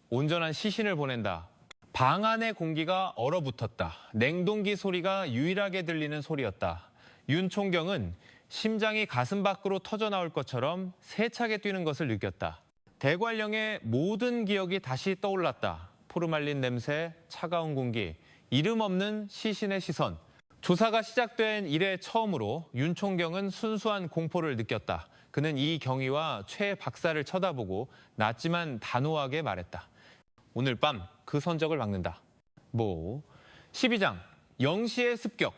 온전한 시신을 보낸다. 방 안의 공기가 얼어붙었다. 냉동기 소리가 유일하게 들리는 소리였다. 윤 총경은 심장이 가슴 밖으로 터져나올 것처럼 세차게 뛰는 것을 느꼈다. 대관령의 모든 기억이 다시 떠올랐다. 포르말린 냄새, 차가운 공기, 이름 없는 시신의 시선. 조사가 시작된 이래 처음으로 윤 총경은 순수한 공포를 느꼈다. 그는 이 경위와 최 박사를 쳐다보고 낮지만 단호하게 말했다. 오늘 밤 그 선적을 막는다. 12장 영시의 습격.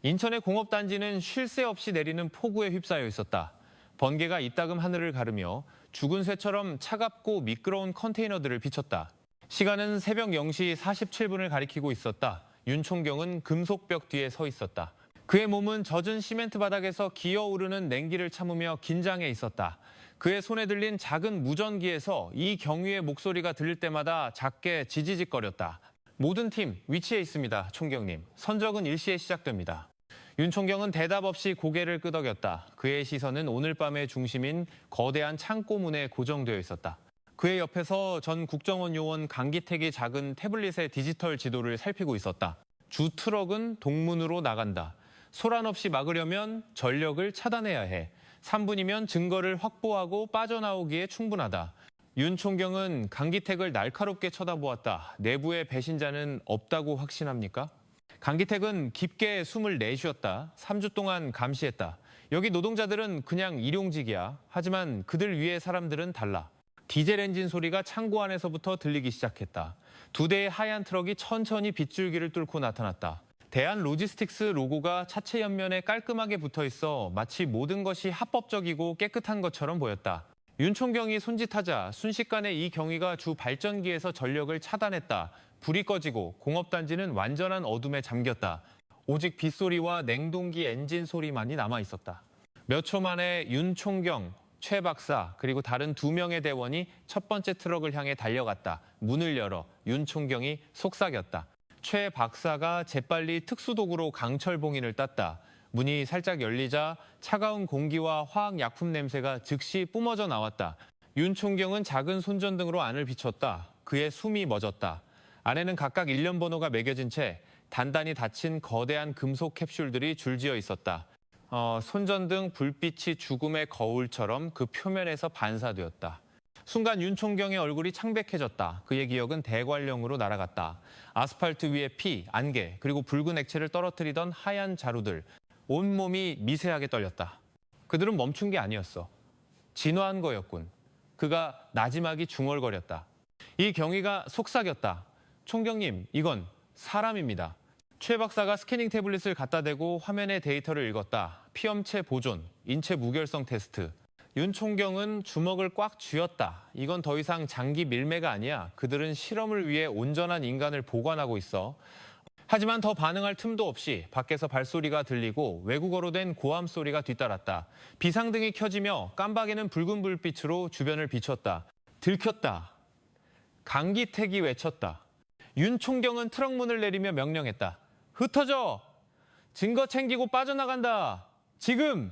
인천의 공업단지는 쉴 새 없이 내리는 폭우에 휩싸여 있었다. 번개가 이따금 하늘을 가르며 죽은 쇠처럼 차갑고 미끄러운 컨테이너들을 비쳤다. 시간은 새벽 0시 47분을 가리키고 있었다. 윤총경은 금속벽 뒤에 서 있었다. 그의 몸은 젖은 시멘트 바닥에서 기어오르는 냉기를 참으며 긴장해 있었다. 그의 손에 들린 작은 무전기에서 이 경위의 목소리가 들릴 때마다 작게 지지직거렸다. 모든 팀 위치에 있습니다, 총경님. 선적은 일시에 시작됩니다. 윤 총경은 대답 없이 고개를 끄덕였다. 그의 시선은 오늘 밤의 중심인 거대한 창고문에 고정되어 있었다. 그의 옆에서 전 국정원 요원 강기택이 작은 태블릿의 디지털 지도를 살피고 있었다. 주 트럭은 동문으로 나간다. 소란 없이 막으려면 전력을 차단해야 해. 3분이면 증거를 확보하고 빠져나오기에 충분하다. 윤 총경은 강기택을 날카롭게 쳐다보았다. 내부의 배신자는 없다고 확신합니까? 강기택은 깊게 숨을 내쉬었다. 3주 동안 감시했다. 여기 노동자들은 그냥 일용직이야. 하지만 그들 위의 사람들은 달라. 디젤 엔진 소리가 창고 안에서부터 들리기 시작했다. 2대의 하얀 트럭이 천천히 빗줄기를 뚫고 나타났다. 대한 로지스틱스 로고가 차체 옆면에 깔끔하게 붙어 있어 마치 모든 것이 합법적이고 깨끗한 것처럼 보였다. 윤 총경이 손짓하자 순식간에 이 경위가 주 발전기에서 전력을 차단했다. 불이 꺼지고 공업단지는 완전한 어둠에 잠겼다. 오직 빗소리와 냉동기 엔진 소리만이 남아 있었다. 몇 초 만에 윤 총경, 최 박사 그리고 다른 2명의 대원이 첫 번째 트럭을 향해 달려갔다. 문을 열어 윤 총경이 속삭였다. 최 박사가 재빨리 특수도구로 강철봉인을 땄다. 문이 살짝 열리자 차가운 공기와 화학약품 냄새가 즉시 뿜어져 나왔다. 윤 총경은 작은 손전등으로 안을 비췄다. 그의 숨이 멎었다. 안에는 각각 일련 번호가 매겨진 채 단단히 닫힌 거대한 금속 캡슐들이 줄지어 있었다. 손전등 불빛이 죽음의 거울처럼 그 표면에서 반사되었다. 순간 윤 총경의 얼굴이 창백해졌다. 그의 기억은 대관령으로 날아갔다. 아스팔트 위에 피, 안개, 그리고 붉은 액체를 떨어뜨리던 하얀 자루들. 온몸이 미세하게 떨렸다. 그들은 멈춘 게 아니었어. 진화한 거였군. 그가 나지막이 중얼거렸다. 이 경위가 속삭였다. 총경님, 이건 사람입니다. 최 박사가 스캐닝 태블릿을 갖다 대고 화면의 데이터를 읽었다. 피엄체 보존, 인체 무결성 테스트. 윤 총경은 주먹을 꽉 쥐었다. 이건 더 이상 장기 밀매가 아니야. 그들은 실험을 위해 온전한 인간을 보관하고 있어. 하지만 더 반응할 틈도 없이 밖에서 발소리가 들리고 외국어로 된 고함 소리가 뒤따랐다. 비상등이 켜지며 깜박이는 붉은 불빛으로 주변을 비췄다. 들켰다. 강기택이 외쳤다. 윤 총경은 트럭 문을 내리며 명령했다. 흩어져! 증거 챙기고 빠져나간다! 지금!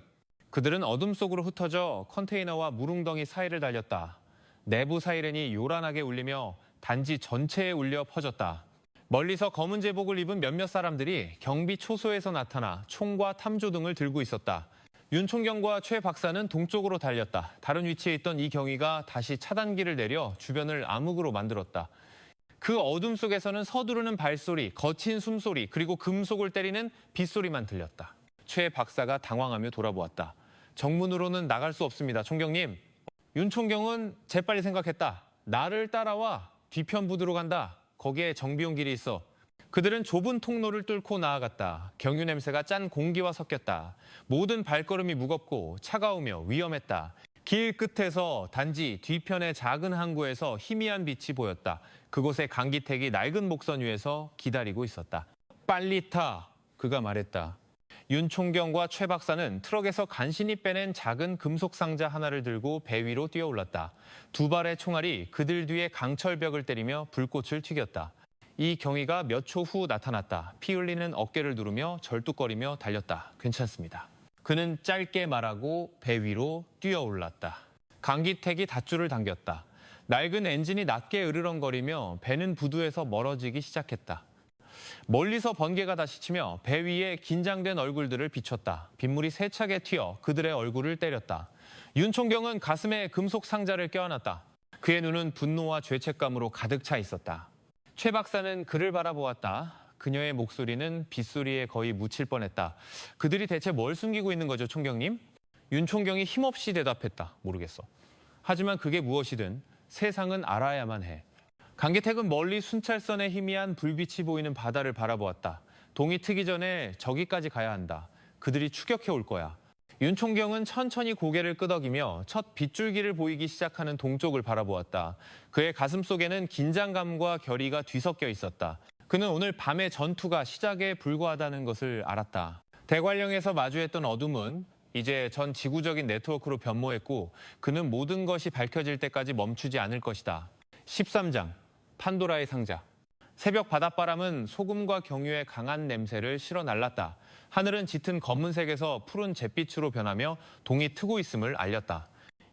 그들은 어둠 속으로 흩어져 컨테이너와 무릉덩이 사이를 달렸다. 내부 사이렌이 요란하게 울리며 단지 전체에 울려 퍼졌다. 멀리서 검은 제복을 입은 몇몇 사람들이 경비 초소에서 나타나 총과 탐조 등을 들고 있었다. 윤 총경과 최 박사는 동쪽으로 달렸다. 다른 위치에 있던 이 경위가 다시 차단기를 내려 주변을 암흑으로 만들었다. 그 어둠 속에서는 서두르는 발소리, 거친 숨소리, 그리고 금속을 때리는 빗소리만 들렸다. 최 박사가 당황하며 돌아보았다. 정문으로는 나갈 수 없습니다, 총경님. 윤 총경은 재빨리 생각했다. 나를 따라와. 뒤편 부두로 간다. 거기에 정비용 길이 있어. 그들은 좁은 통로를 뚫고 나아갔다. 경유 냄새가 짠 공기와 섞였다. 모든 발걸음이 무겁고 차가우며 위험했다. 길 끝에서 단지 뒤편의 작은 항구에서 희미한 빛이 보였다. 그곳에 강기택이 낡은 목선 위에서 기다리고 있었다. 빨리 타, 그가 말했다. 윤 총경과 최 박사는 트럭에서 간신히 빼낸 작은 금속 상자 하나를 들고 배 위로 뛰어올랐다. 2발의 총알이 그들 뒤에 강철벽을 때리며 불꽃을 튀겼다. 이 경위가 몇 초 후 나타났다. 피 흘리는 어깨를 누르며 절뚝거리며 달렸다. 괜찮습니다. 그는 짧게 말하고 배 위로 뛰어올랐다. 강기택이 닷줄을 당겼다. 낡은 엔진이 낮게 으르렁거리며 배는 부두에서 멀어지기 시작했다. 멀리서 번개가 다시 치며 배 위에 긴장된 얼굴들을 비췄다. 빗물이 세차게 튀어 그들의 얼굴을 때렸다. 윤 총경은 가슴에 금속 상자를 껴안았다. 그의 눈은 분노와 죄책감으로 가득 차 있었다. 최 박사는 그를 바라보았다. 그녀의 목소리는 빗소리에 거의 묻힐 뻔했다. 그들이 대체 뭘 숨기고 있는 거죠, 총경님? 윤 총경이 힘없이 대답했다. 모르겠어. 하지만 그게 무엇이든 세상은 알아야만 해. 강기택은 멀리 순찰선에 희미한 불빛이 보이는 바다를 바라보았다. 동이 트기 전에 저기까지 가야 한다. 그들이 추격해 올 거야. 윤 총경은 천천히 고개를 끄덕이며 첫 빗줄기를 보이기 시작하는 동쪽을 바라보았다. 그의 가슴속에는 긴장감과 결의가 뒤섞여 있었다. 그는 오늘 밤의 전투가 시작에 불과하다는 것을 알았다. 대관령에서 마주했던 어둠은 이제 전 지구적인 네트워크로 변모했고 그는 모든 것이 밝혀질 때까지 멈추지 않을 것이다. 13장 판도라의 상자. 새벽 바닷바람은 소금과 경유의 강한 냄새를 실어 날랐다. 하늘은 짙은 검은색에서 푸른 잿빛으로 변하며 동이 트고 있음을 알렸다.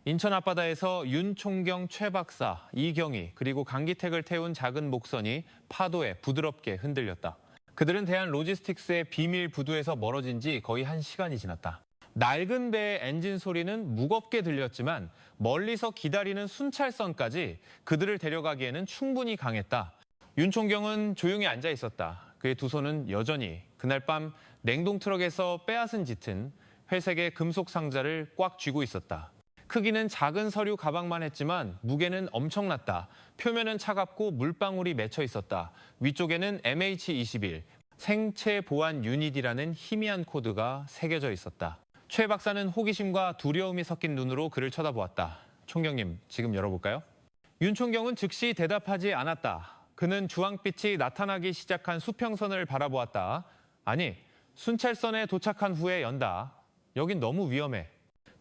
인천 앞바다에서 윤 총경, 최 박사, 이경희 그리고 강기택을 태운 작은 목선이 파도에 부드럽게 흔들렸다. 그들은 대한 로지스틱스의 비밀 부두에서 멀어진 지 거의 1시간이 지났다. 낡은 배의 엔진 소리는 무겁게 들렸지만 멀리서 기다리는 순찰선까지 그들을 데려가기에는 충분히 강했다. 윤 총경은 조용히 앉아 있었다. 그의 두 손은 여전히 그날 밤 냉동 트럭에서 빼앗은 짙은 회색의 금속 상자를 꽉 쥐고 있었다. 크기는 작은 서류 가방만 했지만 무게는 엄청났다. 표면은 차갑고 물방울이 맺혀 있었다. 위쪽에는 MH21 생체 보안 유닛이라는 희미한 코드가 새겨져 있었다. 최 박사는 호기심과 두려움이 섞인 눈으로 그를 쳐다보았다. 총경님, 지금 열어볼까요? 윤 총경은 즉시 대답하지 않았다. 그는 주황빛이 나타나기 시작한 수평선을 바라보았다. 아니, 순찰선에 도착한 후에 연다. 여긴 너무 위험해.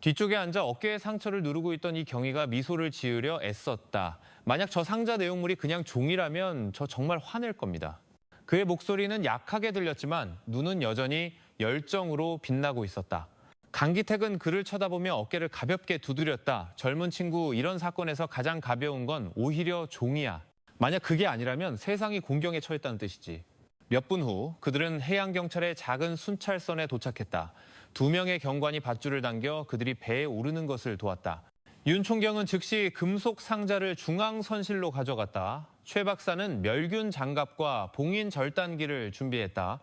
뒤쪽에 앉아 어깨에 상처를 누르고 있던 이 경위가 미소를 지으려 애썼다. 만약 저 상자 내용물이 그냥 종이라면 저 정말 화낼 겁니다. 그의 목소리는 약하게 들렸지만 눈은 여전히 열정으로 빛나고 있었다. 강기택은 그를 쳐다보며 어깨를 가볍게 두드렸다. 젊은 친구, 이런 사건에서 가장 가벼운 건 오히려 종이야. 만약 그게 아니라면 세상이 공경에 처했다는 뜻이지. 몇 분 후 그들은 해양경찰의 작은 순찰선에 도착했다. 2명의 경관이 밧줄을 당겨 그들이 배에 오르는 것을 도왔다. 윤 총경은 즉시 금속 상자를 중앙선실로 가져갔다. 최 박사는 멸균 장갑과 봉인 절단기를 준비했다.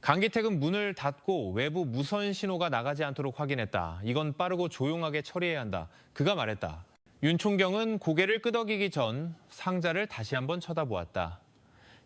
강기택은 문을 닫고 외부 무선 신호가 나가지 않도록 확인했다. 이건 빠르고 조용하게 처리해야 한다. 그가 말했다. 윤 총경은 고개를 끄덕이기 전 상자를 다시 한번 쳐다보았다.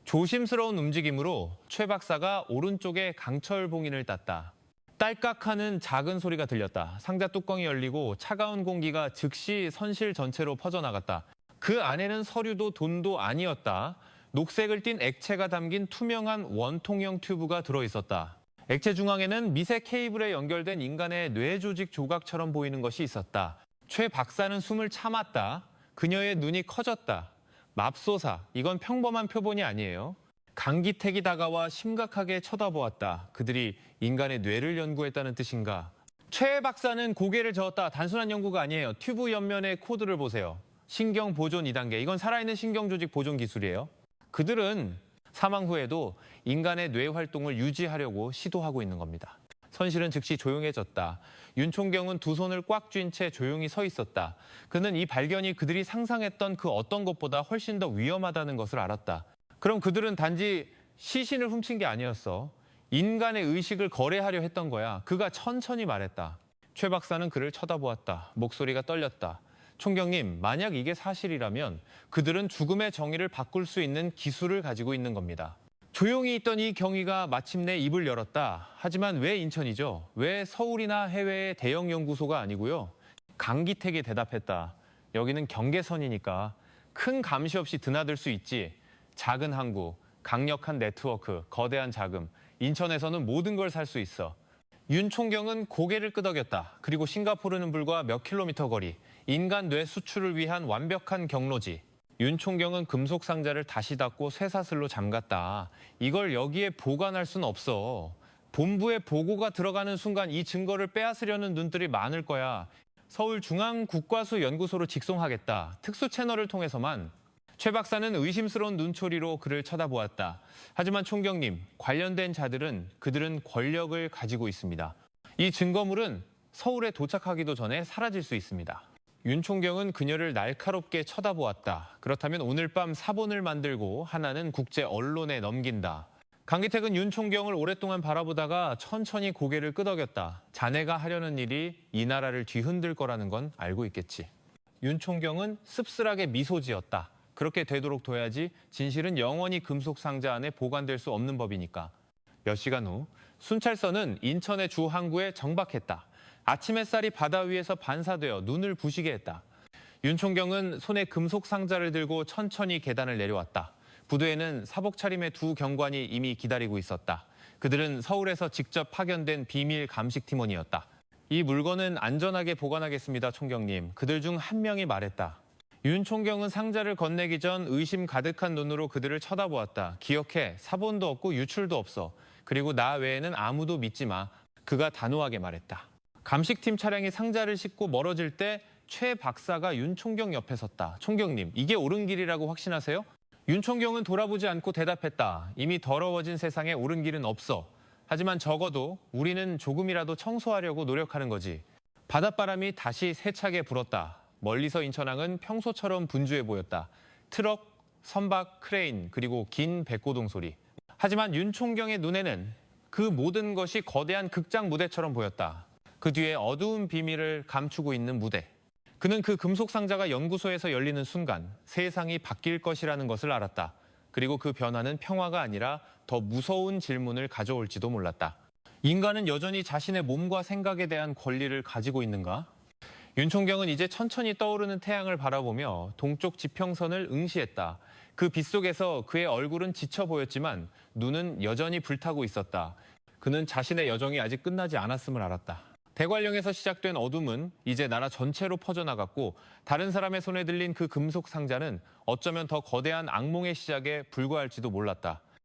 조심스러운 움직임으로 최 박사가 오른쪽에 강철 봉인을 땄다. 딸깍하는 작은 소리가 들렸다. 상자 뚜껑이 열리고 차가운 공기가 즉시 선실 전체로 퍼져나갔다. 그 안에는 서류도 돈도 아니었다. 녹색을 띤 액체가 담긴 투명한 원통형 튜브가 들어있었다. 액체 중앙에는 미세 케이블에 연결된 인간의 뇌 조직 조각처럼 보이는 것이 있었다. 최 박사는 숨을 참았다. 그녀의 눈이 커졌다. 맙소사, 이건 평범한 표본이 아니에요. 강기택이 다가와 심각하게 쳐다보았다. 그들이 인간의 뇌를 연구했다는 뜻인가? 최 박사는 고개를 저었다. 단순한 연구가 아니에요. 튜브 옆면의 코드를 보세요. 신경 보존 2단계. 이건 살아있는 신경 조직 보존 기술이에요. 그들은 사망 후에도 인간의 뇌 활동을 유지하려고 시도하고 있는 겁니다. 선실은 즉시 조용해졌다. 윤 총경은 두 손을 꽉 쥔 채 조용히 서 있었다. 그는 이 발견이 그들이 상상했던 그 어떤 것보다 훨씬 더 위험하다는 것을 알았다. 그럼 그들은 단지 시신을 훔친 게 아니었어. 인간의 의식을 거래하려 했던 거야. 그가 천천히 말했다. 최 박사는 그를 쳐다보았다. 목소리가 떨렸다. 총경님, 만약 이게 사실이라면 그들은 죽음의 정의를 바꿀 수 있는 기술을 가지고 있는 겁니다. 조용히 있던 이 경위가 마침내 입을 열었다. 하지만 왜 인천이죠? 왜 서울이나 해외의 대형 연구소가 아니고요? 강기택이 대답했다. 여기는 경계선이니까 큰 감시 없이 드나들 수 있지. 작은 항구, 강력한 네트워크, 거대한 자금. 인천에서는 모든 걸 살 수 있어. 윤 총경은 고개를 끄덕였다. 그리고 싱가포르는 불과 몇 킬로미터 거리. 인간 뇌 수출을 위한 완벽한 경로지. 윤 총경은 금속 상자를 다시 닫고 쇠사슬로 잠갔다. 이걸 여기에 보관할 순 없어. 본부에 보고가 들어가는 순간 이 증거를 빼앗으려는 눈들이 많을 거야. 서울중앙국과수연구소로 직송하겠다. 특수 채널을 통해서만. 최 박사는 의심스러운 눈초리로 그를 쳐다보았다. 하지만 총경님, 관련된 자들은 그들은 권력을 가지고 있습니다. 이 증거물은 서울에 도착하기도 전에 사라질 수 있습니다. 윤 총경은 그녀를 날카롭게 쳐다보았다. 그렇다면 오늘 밤 사본을 만들고 하나는 국제 언론에 넘긴다. 강기택은 윤 총경을 오랫동안 바라보다가 천천히 고개를 끄덕였다. 자네가 하려는 일이 이 나라를 뒤흔들 거라는 건 알고 있겠지. 윤 총경은 씁쓸하게 미소 지었다. 그렇게 되도록 둬야지 진실은 영원히 금속 상자 안에 보관될 수 없는 법이니까. 몇 시간 후 순찰선은 인천의 주 항구에 정박했다. 아침 햇살이 바다 위에서 반사되어 눈을 부시게 했다. 윤 총경은 손에 금속 상자를 들고 천천히 계단을 내려왔다. 부두에는 사복 차림의 두 경관이 이미 기다리고 있었다. 그들은 서울에서 직접 파견된 비밀 감식 팀원이었다. 이 물건은 안전하게 보관하겠습니다, 총경님. 그들 중 한 명이 말했다. 윤 총경은 상자를 건네기 전 의심 가득한 눈으로 그들을 쳐다보았다. 기억해, 사본도 없고 유출도 없어. 그리고 나 외에는 아무도 믿지 마. 그가 단호하게 말했다. 감식팀 차량이 상자를 싣고 멀어질 때 최 박사가 윤 총경 옆에 섰다. 총경님, 이게 옳은 길이라고 확신하세요? 윤 총경은 돌아보지 않고 대답했다. 이미 더러워진 세상에 옳은 길은 없어. 하지만 적어도 우리는 조금이라도 청소하려고 노력하는 거지. 바닷바람이 다시 세차게 불었다. 멀리서 인천항은 평소처럼 분주해 보였다. 트럭, 선박, 크레인, 그리고 긴 백고동 소리. 하지만 윤 총경의 눈에는 그 모든 것이 거대한 극장 무대처럼 보였다. 그 뒤에 어두운 비밀을 감추고 있는 무대. 그는 그 금속 상자가 연구소에서 열리는 순간 세상이 바뀔 것이라는 것을 알았다. 그리고 그 변화는 평화가 아니라 더 무서운 질문을 가져올지도 몰랐다. 인간은 여전히 자신의 몸과 생각에 대한 권리를 가지고 있는가? 윤 총경은 이제 천천히 떠오르는 태양을 바라보며 동쪽 지평선을 응시했다. 그 빛 속에서 그의 얼굴은 지쳐 보였지만 눈은 여전히 불타고 있었다. 그는 자신의 여정이 아직 끝나지 않았음을 알았다. 대관령에서 시작된 어둠은 이제 나라 전체로 퍼져나갔고 다른 사람의 손에 들린 그 금속 상자는 어쩌면 더 거대한 악몽의 시작에 불과할지도 몰랐다.